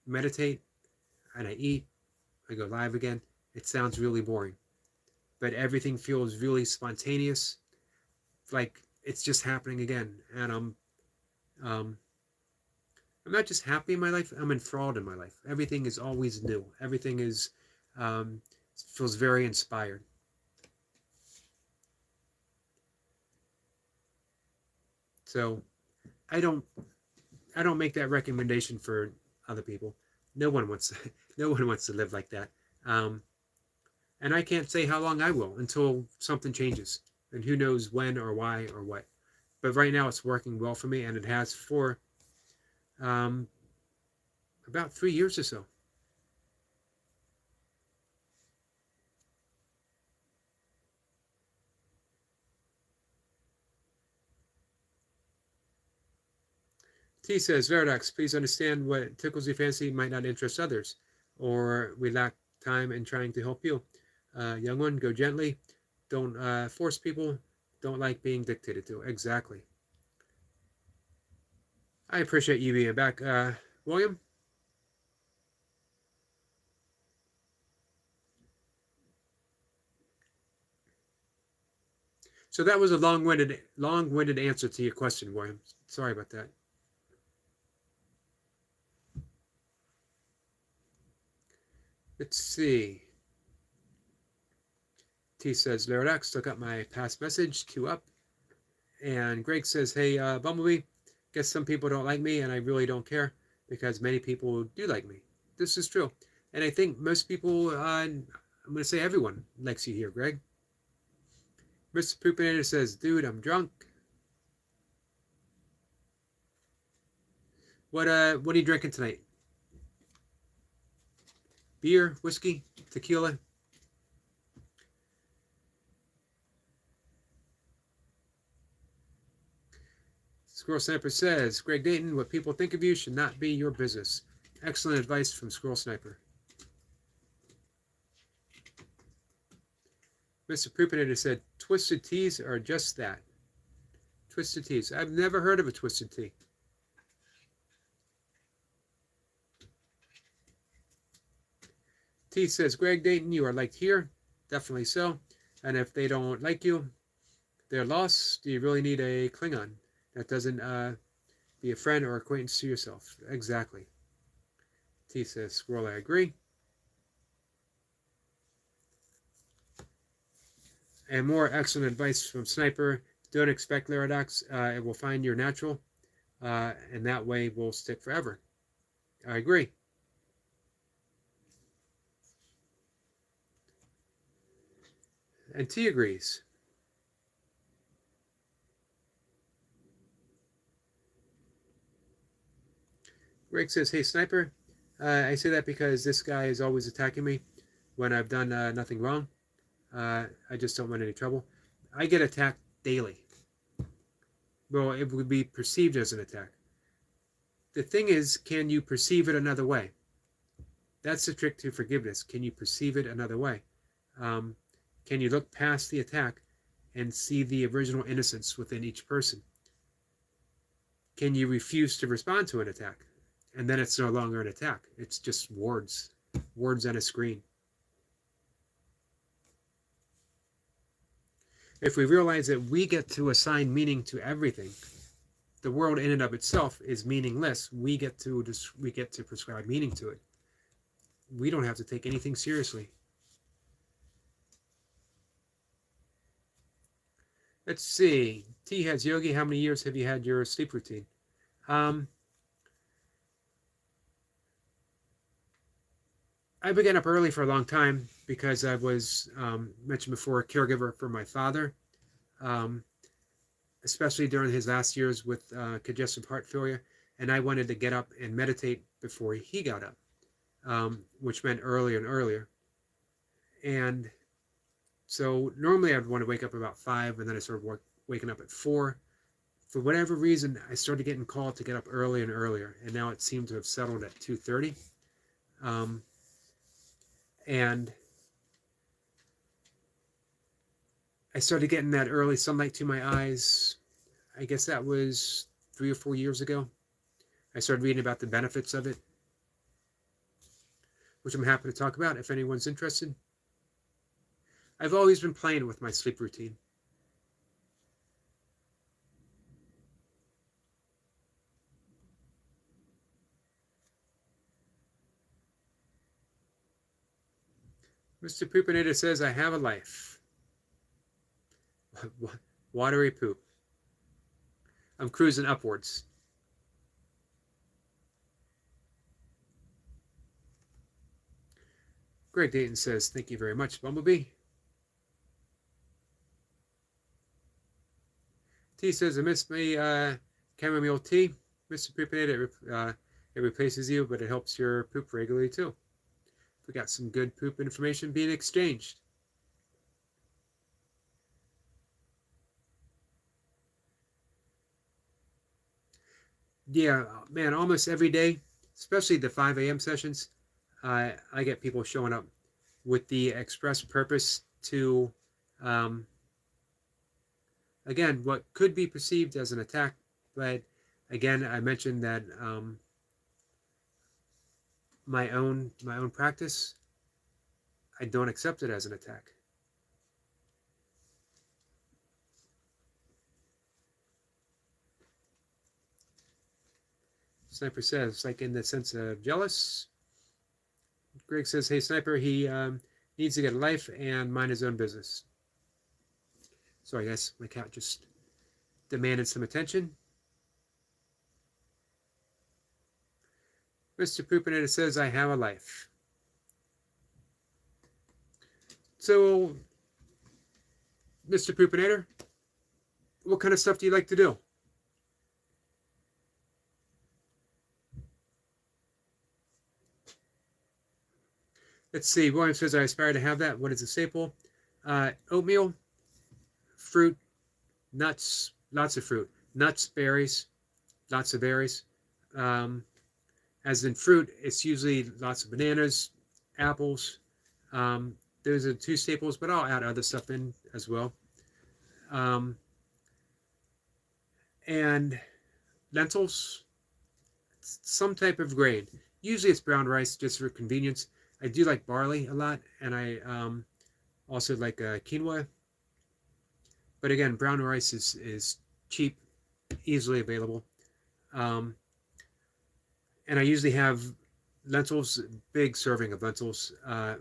meditate, and I eat. I go live again. It sounds really boring. but everything feels really spontaneous, like it's just happening again. And I'm not just happy in my life, I'm enthralled in my life. Everything is always new. Everything is feels very inspired. So I don't make that recommendation for other people. No one wants to, no one wants to live like that. And I can't say how long I will until something changes. And who knows when or why or what. But right now it's working well for me, and it has for about 3 years or so. T says, Veridox, please understand what tickles your fancy might not interest others, or we lack time in trying to help you. Young one, go gently. Don't force people. Don't like being dictated to. Exactly. I appreciate you being back. William? So that was a long-winded answer to your question, William. Sorry about that. Let's see. T says, Laradox, took up my past message, queue up. And Greg says, hey, Bumblebee, guess some people don't like me, and I really don't care, because many people do like me. This is true. And I think most people, I'm going to say everyone, likes you here, Greg. Mr. Poopinator says, dude, I'm drunk. What are you drinking tonight? Beer, whiskey, tequila? Squirrel Sniper says, Greg Dayton, what people think of you should not be your business. Excellent advice from Squirrel Sniper. Mr. Poopinator said, twisted teas are just that. Twisted teas. I've never heard of a twisted tea. T says, Greg Dayton, you are liked here. Definitely so. And if they don't like you, they're lost. Do you really need a Klingon that doesn't be a friend or acquaintance to yourself? Exactly. T says, Squirrel, I agree. And more excellent advice from Sniper. Don't expect Laradox. It will find your natural, and that way will stick forever. I agree. And T agrees. Greg says, hey, Sniper, I say that because this guy is always attacking me when I've done nothing wrong. I just don't want any trouble. I get attacked daily. Well, it would be perceived as an attack. The thing is, can you perceive it another way? That's the trick to forgiveness. Can you perceive it another way? Can you look past the attack and see the original innocence within each person? Can you refuse to respond to an attack? And then it's no longer an attack. It's just words on a screen. If we realize that we get to assign meaning to everything, the world in and of itself is meaningless. We get to prescribe meaning to it. We don't have to take anything seriously. Let's see. T has, Yogi, how many years have you had your sleep routine? I've been getting up early for a long time because I was, mentioned before, a caregiver for my father, especially during his last years with congestive heart failure. And I wanted to get up and meditate before he got up, which meant earlier and earlier. And so normally I'd want to wake up about 5, and then I started waking up at 4. For whatever reason, I started getting called to get up earlier and earlier, and now it seemed to have settled at 2:30. And I started getting that early sunlight to my eyes. I guess that was 3 or 4 years ago. I started reading about the benefits of it, which I'm happy to talk about if anyone's interested. I've always been playing with my sleep routine. Mr. Poopinator says, I have a life. Watery poop. I'm cruising upwards. Greg Dayton says, thank you very much, Bumblebee. T says, I miss my chamomile tea. Mr. Poopinator, it replaces you, but it helps your poop regularly too. We got some good poop information being exchanged. Yeah, man, almost every day, especially the 5 a.m. sessions, I get people showing up with the express purpose to, again, what could be perceived as an attack, but again, I mentioned that my own practice, I don't accept it as an attack. Sniper says, like in the sense of jealous. Greg says, hey, Sniper, he needs to get a life and mind his own business. So I guess my cat just demanded some attention. Mr. Poopinator says, I have a life. So, Mr. Poopinator, what kind of stuff do you like to do? Let's see. William says, I aspire to have that. What is a staple? Oatmeal, fruit, nuts, lots of fruit. Nuts, berries, lots of berries. As in fruit, it's usually lots of bananas, apples. Those are 2 staples, but I'll add other stuff in as well. And lentils, some type of grain. Usually it's brown rice just for convenience. I do like barley a lot, and I also like quinoa. But again, brown rice is cheap, easily available. And I usually have lentils, big serving of lentils.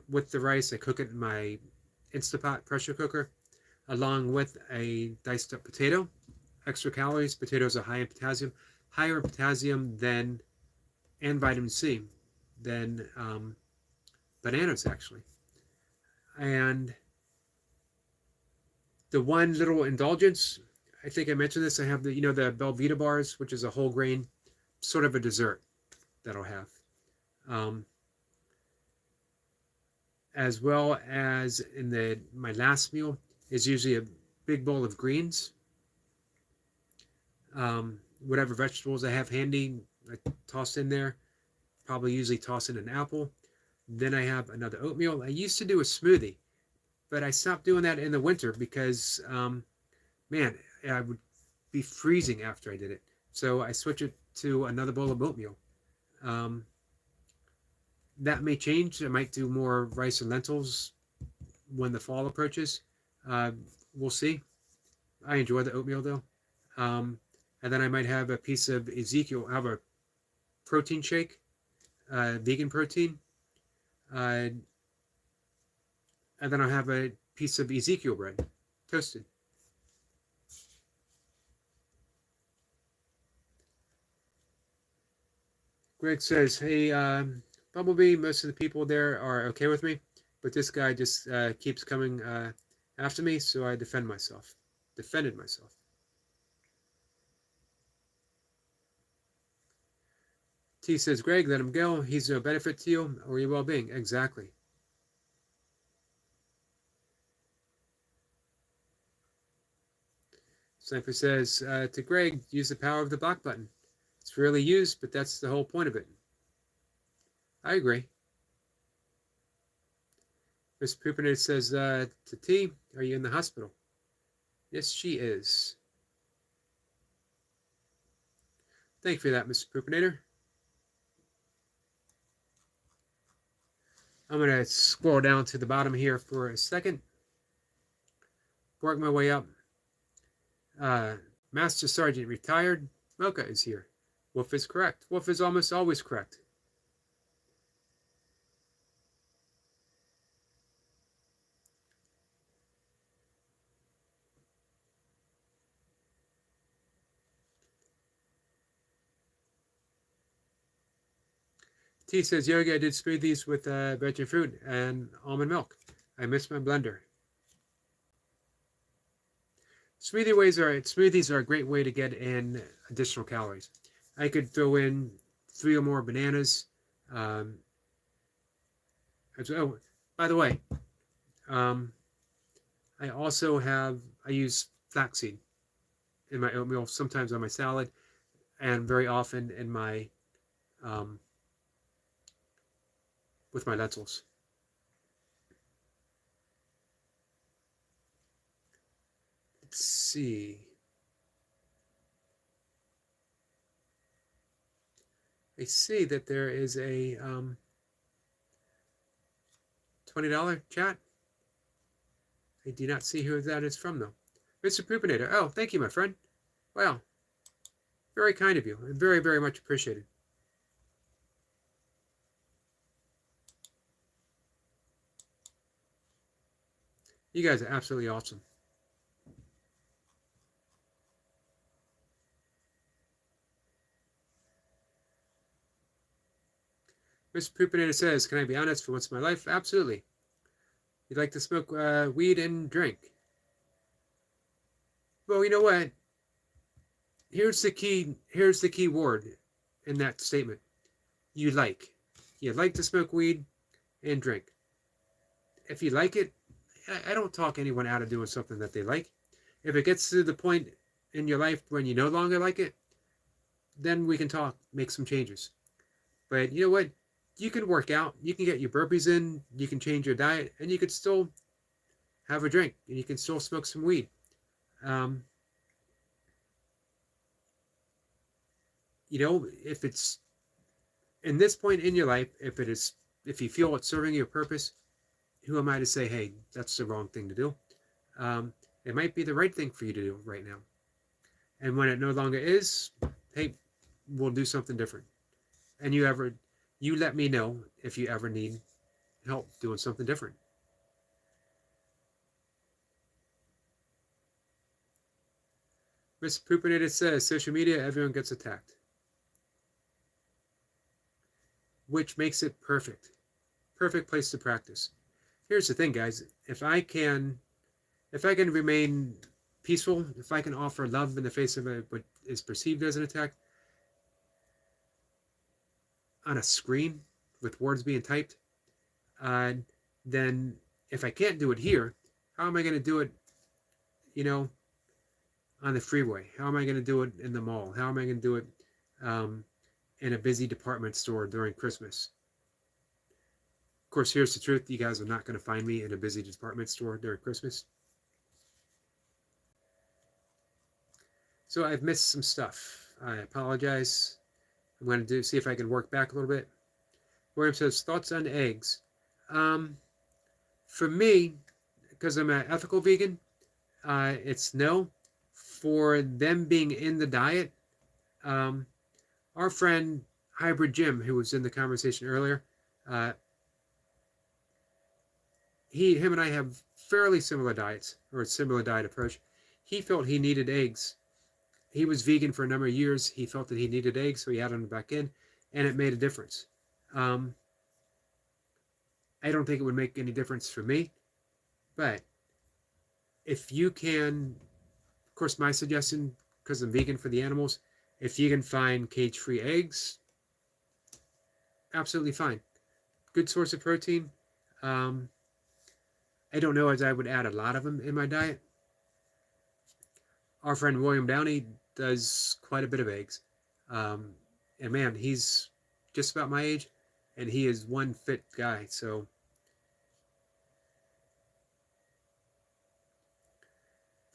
With the rice, I cook it in my Instapot pressure cooker, along with a diced up potato. Extra calories. Potatoes are high in potassium, higher in potassium than, and vitamin C, than bananas, actually. And the one little indulgence, I think I mentioned this, I have the, the Belvita bars, which is a whole grain, sort of a dessert that I'll have. As well as in my last meal is usually a big bowl of greens. Whatever vegetables I have handy, I toss in there. Probably usually toss in an apple. Then I have another oatmeal. I used to do a smoothie, but I stopped doing that in the winter because, man, I would be freezing after I did it. So I switched it to another bowl of oatmeal. That may change. I might do more rice and lentils when the fall approaches. We'll see. I enjoy the oatmeal though. And then I might have a piece of Ezekiel. I have a protein shake, vegan protein. And then I'll have a piece of Ezekiel bread, toasted. Greg says, hey, Bumblebee, most of the people there are okay with me, but this guy just keeps coming after me, so I defended myself. T says, Greg, let him go. He's no benefit to you or your well-being. Exactly. Sniper says, to Greg, use the power of the block button. It's rarely used, but that's the whole point of it. I agree. Miss Poopinator says, to T, are you in the hospital? Yes, she is. Thank you for that, Mr. Poopinator. I'm going to scroll down to the bottom here for a second. work my way up. Master Sergeant retired. Mocha is here. Wolf is correct. Wolf is almost always correct. T says, Yogi, I did smoothies with veggie fruit and almond milk. I missed my blender. Smoothies are a great way to get in additional calories. I could throw in 3 or more bananas. Oh, by the way, I use flaxseed in my oatmeal, sometimes on my salad, and very often in my with my lentils. Let's see. I see that there is a $20 chat. I do not see who that is from, though. Mr. Poopinator. Oh, thank you, my friend. Wow. Very kind of you. And very, very much appreciated. You guys are absolutely awesome. Mr. Poopinator says, can I be honest for once in my life? Absolutely. You'd like to smoke weed and drink. Well, you know what? Here's the key word in that statement. You like. You like to smoke weed and drink. If you like it, I don't talk anyone out of doing something that they like. If it gets to the point in your life when you no longer like it, then we can talk, make some changes. But you know what? You can work out, you can get your burpees in, you can change your diet, and you can still have a drink, and you can still smoke some weed. You know, if it's in this point in your life, if you feel it's serving your purpose, who am I to say, hey, that's the wrong thing to do? It might be the right thing for you to do right now. And when it no longer is, hey, we'll do something different. And you let me know if you ever need help doing something different. Mr. Poopinator says, social media, everyone gets attacked. Which makes it perfect. Perfect place to practice. Here's the thing, guys. If I can remain peaceful, if I can offer love in the face of what is perceived as an attack on a screen with words being typed, then if I can't do it here, how am I going to do it, you know, on the freeway? How am I going to do it in the mall? How am I going to do it in a busy department store during Christmas? Of course, here's the truth. You guys are not going to find me in a busy department store during Christmas. So I've missed some stuff. I apologize. I'm going to see if I can work back a little bit. William says, thoughts on eggs. For me, because I'm an ethical vegan, it's no. For them being in the diet, our friend Hybrid Jim, who was in the conversation earlier, him and I have fairly similar diets, or a similar diet approach. He felt he needed eggs. He was vegan for a number of years. He felt that he needed eggs, so he added them back in, and it made a difference. I don't think it would make any difference for me, but if you can, of course, my suggestion, because I'm vegan for the animals, if you can find cage-free eggs, absolutely fine. Good source of protein. I don't know as I would add a lot of them in my diet. Our friend William Downey does quite a bit of eggs. And man, he's just about my age, and he is one fit guy. So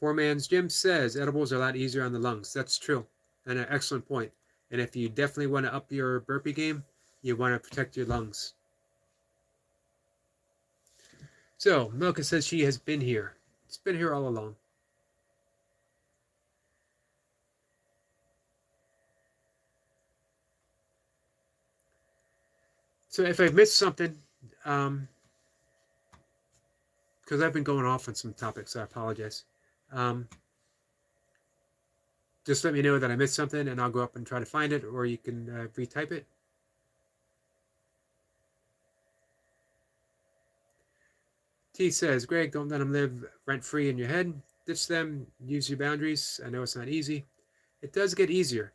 Poor Man's Jim says edibles are a lot easier on the lungs. That's true, and an excellent point. And if you definitely want to up your burpee game, you want to protect your lungs. So Mocha says she has been here. It's been here all along. So if I've missed something, because I've been going off on some topics, so I apologize. Just let me know that I missed something, and I'll go up and try to find it, or you can retype it. T says, Greg, don't let them live rent-free in your head. Ditch them, use your boundaries. I know it's not easy. It does get easier.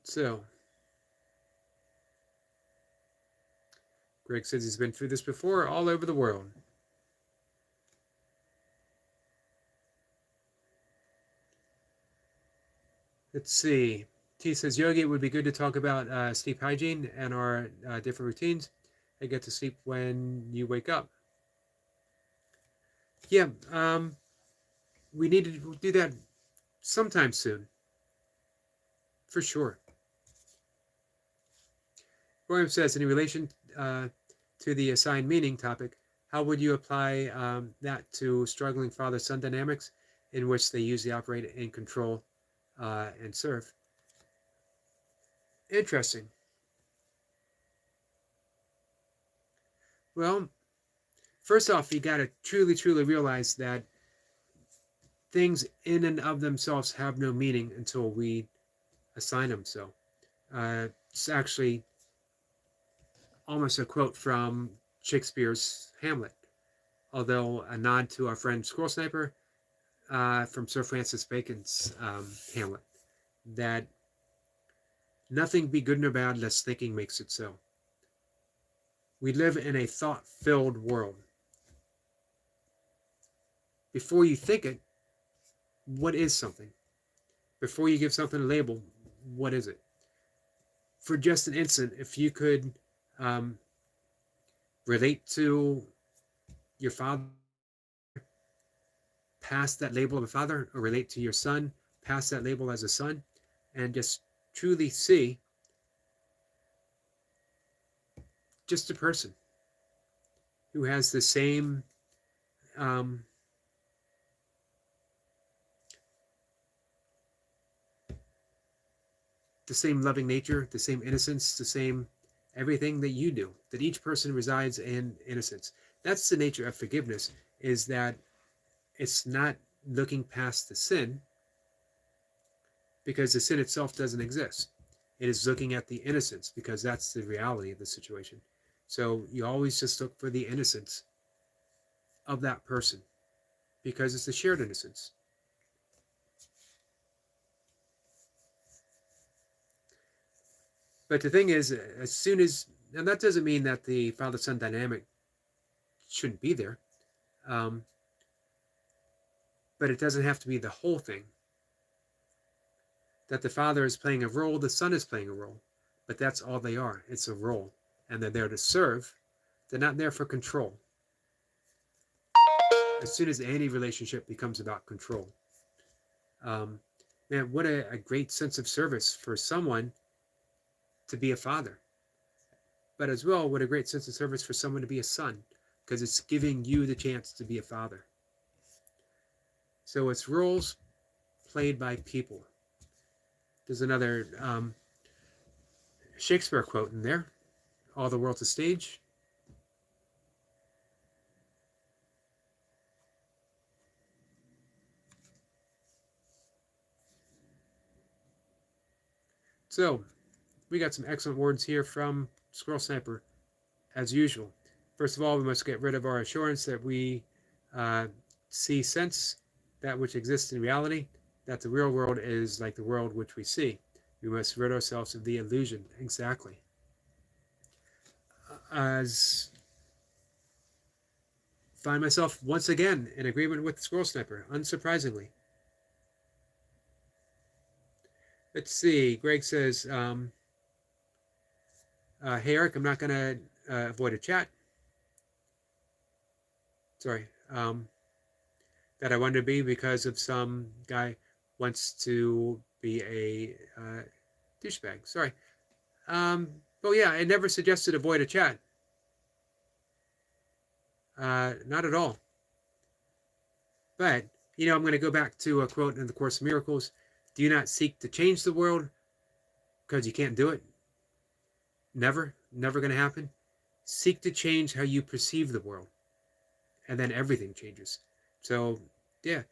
So, Greg says he's been through this before all over the world. Let's see. T says, Yogi, it would be good to talk about sleep hygiene and our different routines. I get to sleep when you wake up. Yeah, we need to do that sometime soon. For sure. William says, in relation to the assigned meaning topic, how would you apply that to struggling father-son dynamics in which they usually operate and control and serve? Interesting. Well, first off, you got to truly realize that things in and of themselves have no meaning until we assign them so. It's actually almost a quote from Shakespeare's Hamlet, although a nod to our friend Squirrel Sniper from Sir Francis Bacon's Hamlet, that nothing be good nor bad lest thinking makes it so. We live in a thought-filled world. Before you think it, what is something? Before you give something a label, what is it? For just an instant, if you could relate to your father past that label of a father, or relate to your son past that label as a son, and just truly see just a person who has the same loving nature, the same innocence, the same everything that you do, that each person resides in innocence. That's the nature of forgiveness, is that it's not looking past the sin, because the sin itself doesn't exist. It is looking at the innocence, because that's the reality of the situation. So you always just look for the innocence of that person, because it's a shared innocence. But the thing is, as soon as, and that doesn't mean that the father-son dynamic shouldn't be there, but it doesn't have to be the whole thing. That the father is playing a role, the son is playing a role, but that's all they are. It's a role, and they're there to serve. They're not there for control. As soon as any relationship becomes about control, man, what a great sense of service for someone to be a father. But as well, what a great sense of service for someone to be a son, because it's giving you the chance to be a father. So it's roles played by people. There's another Shakespeare quote in there. All the world's a stage. So, we got some excellent words here from Squirrel Sniper, as usual. First of all, we must get rid of our assurance that we see sense, that which exists in reality, that the real world is like the world which we see. We must rid ourselves of the illusion. Exactly. As find myself once again in agreement with the Squirrel Sniper, unsurprisingly. Let's see. Greg says, hey, Eric, I'm not going to avoid a chat. Sorry. that I wanted to be because of some guy wants to be a douchebag. Sorry. But yeah, I never suggested avoid a chat. Not at all. But, I'm going to go back to a quote in the Course in Miracles. Do you not seek to change the world because you can't do it? Never going to happen. Seek to change how you perceive the world, and then everything changes. So, yeah,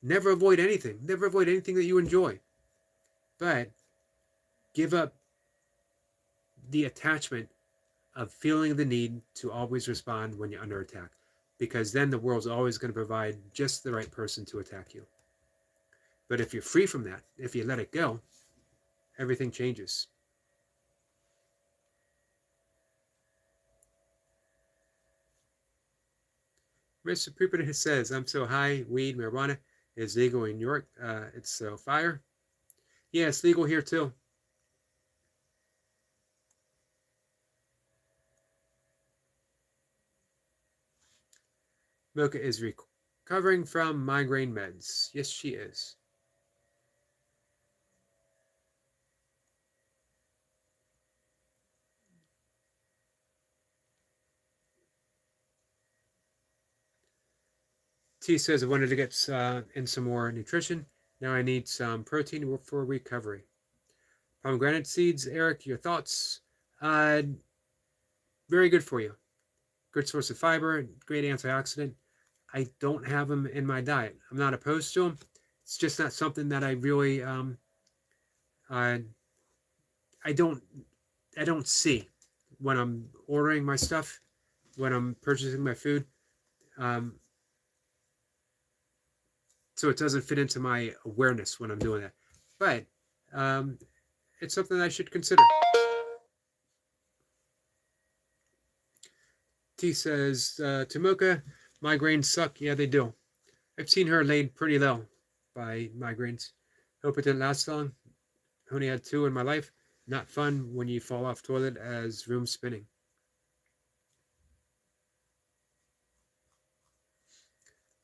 never avoid anything. Never avoid anything that you enjoy. But give up the attachment of feeling the need to always respond when you're under attack, because then the world's always going to provide just the right person to attack you. But if you're free from that, if you let it go, everything changes. Mr. Pooper says, I'm so high, weed, marijuana is legal in New York. It's so fire. Yeah, it's legal here too. Mocha is recovering from migraine meds. Yes, she is. T says, I wanted to get in some more nutrition. Now I need some protein for recovery. Pomegranate seeds, Eric, your thoughts? Very good for you. Good source of fiber, great antioxidant. I don't have them in my diet. I'm not opposed to them. It's just not something that I really I don't see when I'm ordering my stuff, when I'm purchasing my food. So it doesn't fit into my awareness when I'm doing that. But it's something I should consider. T says, to Mocha, migraines suck. Yeah, they do. I've seen her laid pretty low by migraines. Hope it didn't last long. Only had 2 in my life. Not fun when you fall off toilet as room spinning.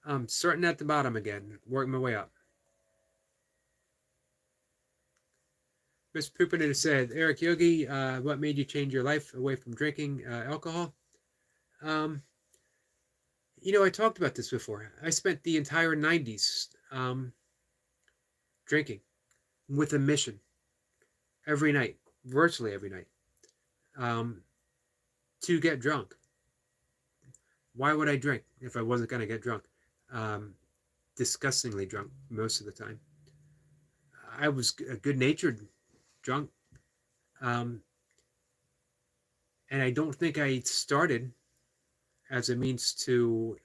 I'm starting at the bottom again, working my way up. Miss Poopinator said, Eric Yogi, what made you change your life away from drinking alcohol? I talked about this before. I spent the entire 90s drinking with a mission every night, virtually every night, to get drunk. Why would I drink if I wasn't going to get drunk? Disgustingly drunk most of the time. I was a good-natured drunk. And I don't think I started as a means to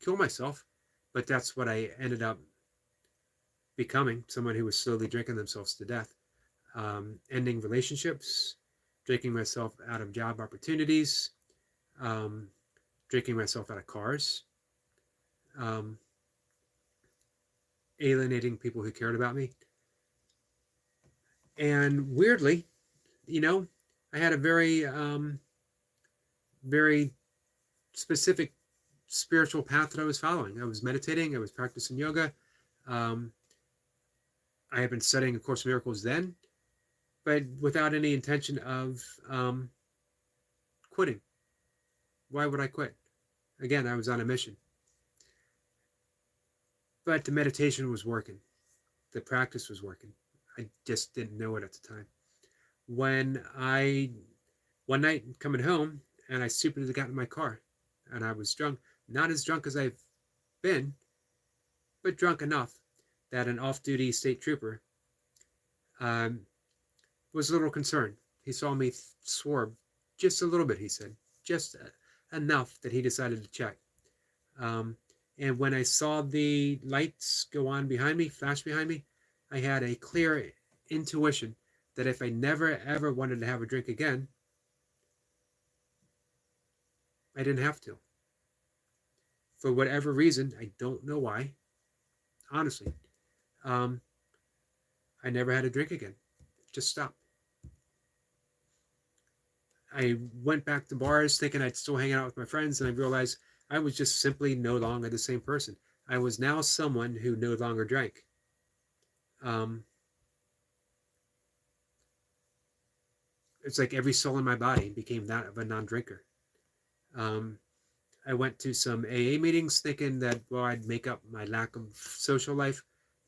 kill myself, but that's what I ended up becoming, someone who was slowly drinking themselves to death. Ending relationships, drinking myself out of job opportunities, drinking myself out of cars, alienating people who cared about me. And weirdly, I had a very, very specific spiritual path that I was following. I was meditating. I was practicing yoga. I had been studying A Course in Miracles then, but without any intention of quitting. Why would I quit? Again, I was on a mission. But the meditation was working. The practice was working. I just didn't know it at the time. When one night coming home, and I stupidly got in my car, and I was drunk. Not as drunk as I've been, but drunk enough that an off-duty state trooper was a little concerned. He saw me swerve just a little bit, he said. Just enough that he decided to check. And when I saw the lights go on behind me, flash behind me, I had a clear intuition that if I never, ever wanted to have a drink again, I didn't have to. For whatever reason, I don't know why, honestly, I never had a drink again. Just stopped. I went back to bars thinking I'd still hang out with my friends, and I realized I was just simply no longer the same person. I was now someone who no longer drank. It's like every soul in my body became that of a non-drinker. I went to some AA meetings thinking that, well, I'd make up my lack of social life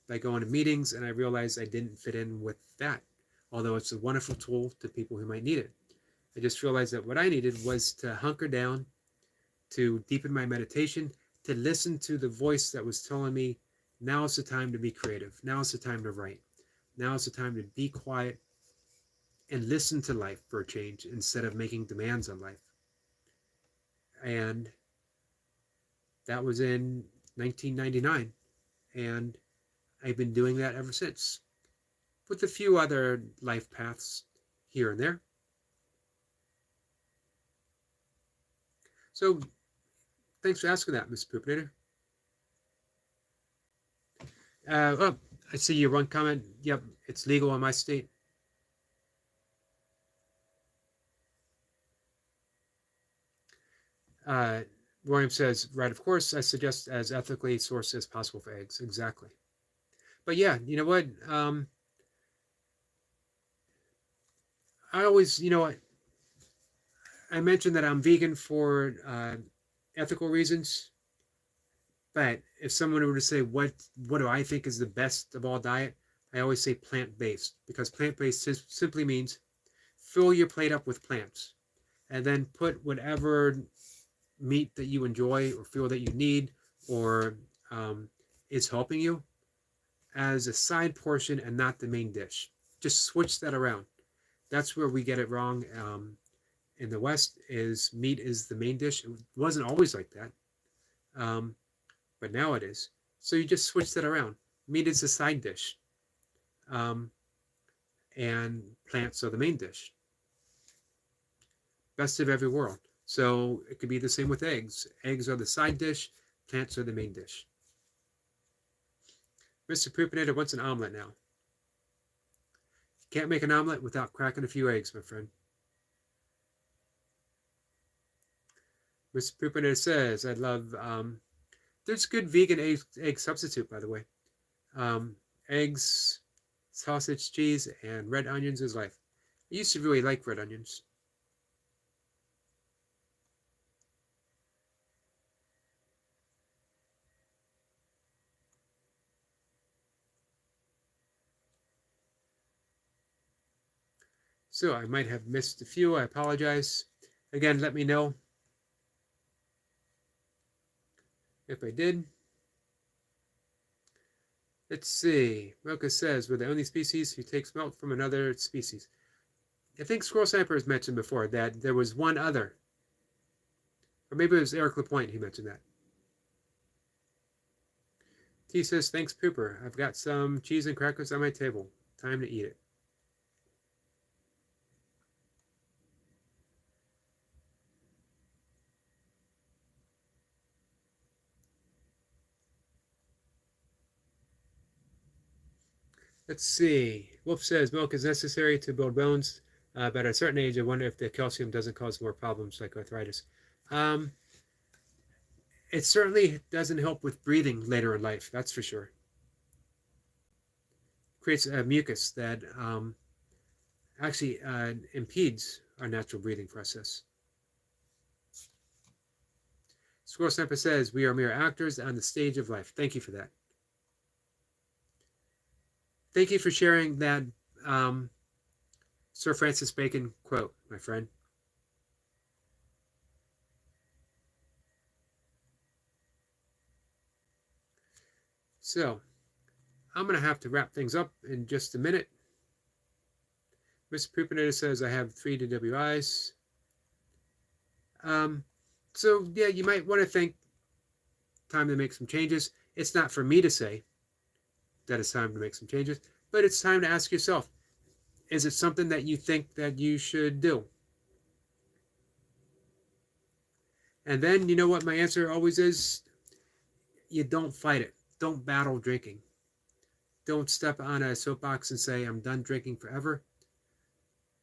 by going to meetings, and I realized I didn't fit in with that, although it's a wonderful tool to people who might need it. I just realized that what I needed was to hunker down, to deepen my meditation, to listen to the voice that was telling me, now is the time to be creative. Now is the time to write. Now is the time to be quiet and listen to life for a change instead of making demands on life. And that was in 1999. And I've been doing that ever since, with a few other life paths here and there. So thanks for asking that, Miss Poopinator. Oh, I see your one comment. Yep, it's legal in my state. William says, right, of course, I suggest as ethically sourced as possible for eggs. Exactly. But yeah, you know what? I always, you know, I mentioned that I'm vegan for ethical reasons. But if someone were to say, what do I think is the best of all diet? I always say plant-based, because plant-based simply means fill your plate up with plants and then put whatever meat that you enjoy or feel that you need or is helping you as a side portion and not the main dish. Just switch that around. That's where we get it wrong. In the West, is meat is the main dish. It wasn't always like that, but now it is. So you just switch that around. Meat is the side dish, and plants are the main dish. Best of every world. So it could be the same with eggs. Eggs are the side dish, plants are the main dish. Mr. Poopinator wants an omelet now. Can't make an omelet without cracking a few eggs, my friend. Mr. Poopinator says, I love, there's good vegan egg substitute, by the way. Eggs, sausage, cheese, and red onions is life. I used to really like red onions. So I might have missed a few. I apologize. Again, let me know if I did. Let's see. Mocha says, we're the only species who takes milk from another species. I think Squirrel Sniper has mentioned before that there was one other. Or maybe it was Eric LaPointe who mentioned that. T says, thanks, Pooper. I've got some cheese and crackers on my table. Time to eat it. Let's see. Wolf says milk is necessary to build bones, but at a certain age, I wonder if the calcium doesn't cause more problems like arthritis. It certainly doesn't help with breathing later in life, that's for sure. Creates a mucus that actually impedes our natural breathing process. Squirrel Sniper says, we are mere actors on the stage of life. Thank you for that. Thank you for sharing that Sir Francis Bacon quote, my friend. So, I'm going to have to wrap things up in just a minute. Mr. Poopinator says, I have 3 DWIs. So, yeah, you might want to think, time to make some changes. It's not for me to say that it's time to make some changes, but it's time to ask yourself, is it something that you think that you should do? And then, you know what my answer always is? You don't fight it. Don't battle drinking. Don't step on a soapbox and say, I'm done drinking forever.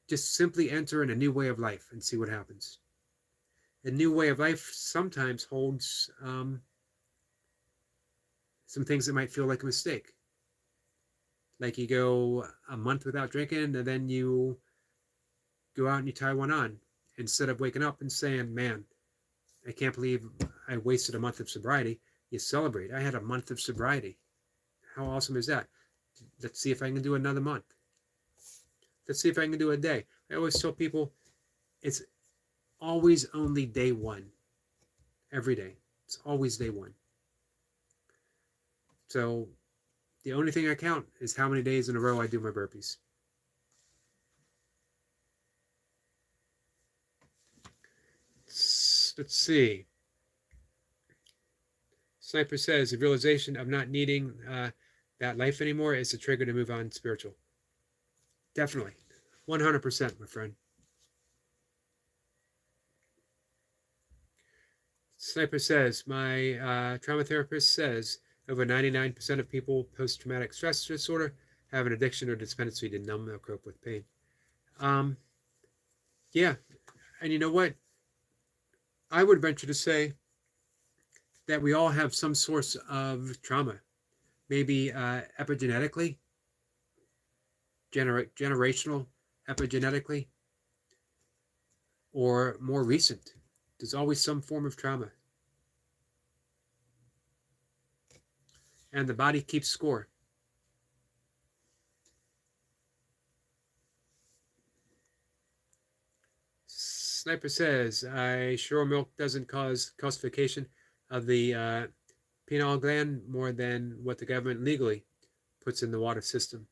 Just simply enter in a new way of life and see what happens. A new way of life sometimes holds some things that might feel like a mistake. Like you go a month without drinking, and then you go out and you tie one on. Instead of waking up and saying, man, I can't believe I wasted a month of sobriety, you celebrate. I had a month of sobriety. How awesome is that? Let's see if I can do another month. Let's see if I can do a day. I always tell people it's always only day one. Every day. It's always day one. So the only thing I count is how many days in a row I do my burpees. Let's see. Sniper says the realization of not needing that life anymore is the trigger to move on spiritual. Definitely. 100%, my friend. Sniper says, my trauma therapist says over 99% of people post-traumatic stress disorder have an addiction or dependency to numb or cope with pain. Yeah. And you know what? I would venture to say that we all have some source of trauma. Maybe epigenetically, generational, epigenetically, or more recent. There's always some form of trauma. And the body keeps score. Sniper says, I sure milk doesn't cause calcification of the pineal gland more than what the government legally puts in the water system.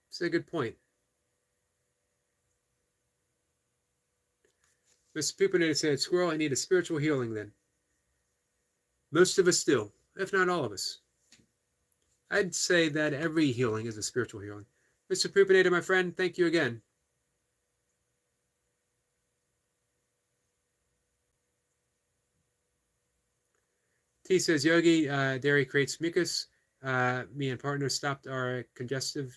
It's a good point. Mr. Poopinator said, Squirrel, I need a spiritual healing then. Most of us do, if not all of us. I'd say that every healing is a spiritual healing. Mr. Poopinator, my friend, thank you again. T says, Yogi, dairy creates mucus. Me and partner stopped our congestion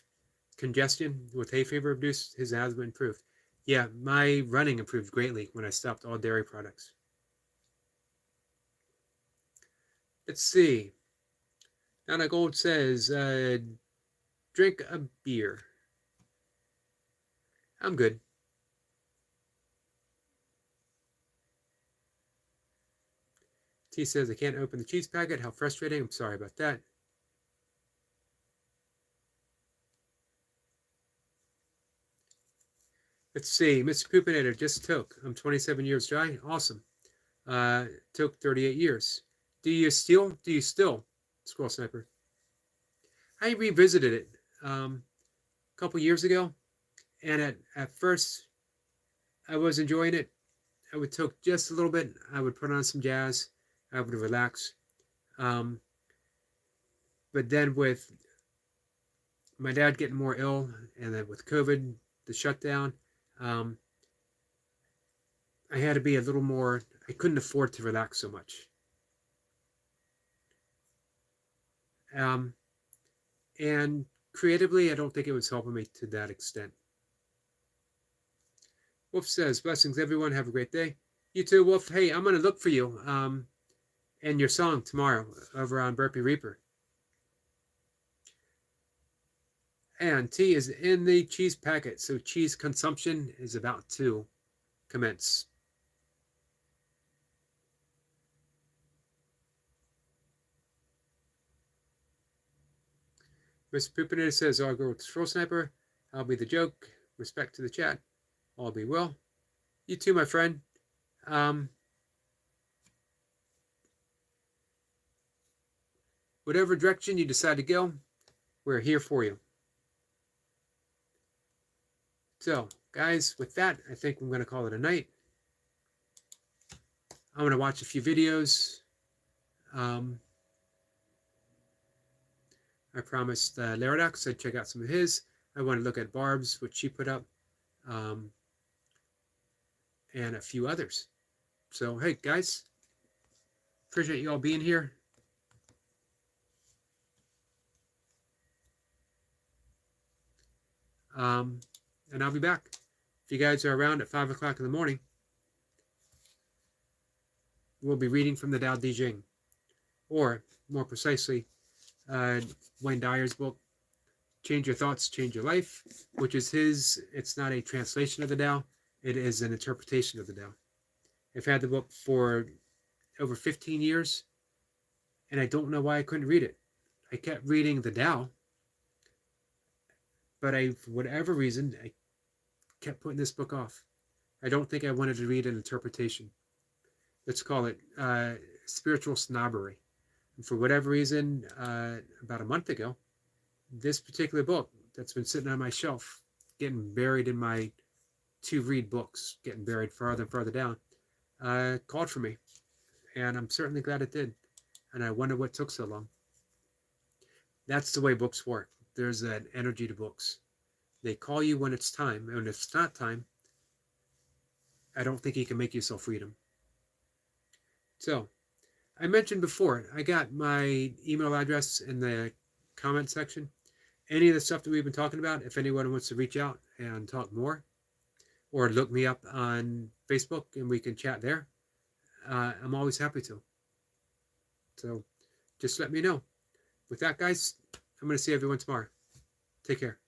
with hay fever reduced. His asthma improved. Yeah, my running improved greatly when I stopped all dairy products. Let's see. Anna Gold says, drink a beer. I'm good. T says, I can't open the cheese packet. How frustrating. I'm sorry about that. Let's see. Mr. Poopinator just took. I'm 27 years dry. Awesome. Took 38 years. Do you still? Squirrel Sniper. I revisited it a couple years ago. And at first, I was enjoying it. I would toke just a little bit. I would put on some jazz. I would relax. But then with my dad getting more ill, and then with COVID, the shutdown, I had to be a little more, I couldn't afford to relax so much. And creatively, I don't think it was helping me to that extent. Wolf says, blessings everyone, have a great day. You too, Wolf. Hey, I'm going to look for you and your song tomorrow over on Burpee Reaper. And tea is in the cheese packet, so cheese consumption is about to commence. Mr. Poopinator says, I'll go with the Stroll Sniper. I'll be the joke. Respect to the chat. All be well. You too, my friend. Whatever direction you decide to go, we're here for you. So, guys, with that, I think I'm going to call it a night. I'm going to watch a few videos. I promised Laradox I'd check out some of his. I want to look at Barb's, which she put up, and a few others. So, hey, guys, appreciate you all being here. And I'll be back. If you guys are around at 5 o'clock in the morning, we'll be reading from the Tao Te Ching. or more precisely, Wayne Dyer's book, Change Your Thoughts, Change Your Life, which is his. It's not a translation of the Tao, it is an interpretation of the Tao. I've had the book for over 15 years, and I don't know why I couldn't read it. I kept reading the Tao, but for whatever reason, I kept putting this book off. I don't think I wanted to read an interpretation. Let's call it spiritual snobbery. And for whatever reason, about a month ago, this particular book that's been sitting on my shelf, getting buried in my to-read books, getting buried farther and farther down, called for me. And I'm certainly glad it did. And I wonder what took so long. That's the way books work. There's an energy to books. They call you when it's time, and if it's not time, I don't think you can make yourself freedom. So, I mentioned before, I got my email address in the comment section. Any of the stuff that we've been talking about, if anyone wants to reach out and talk more, or look me up on Facebook and we can chat there, I'm always happy to. So, just let me know. With that, guys, I'm going to see everyone tomorrow. Take care.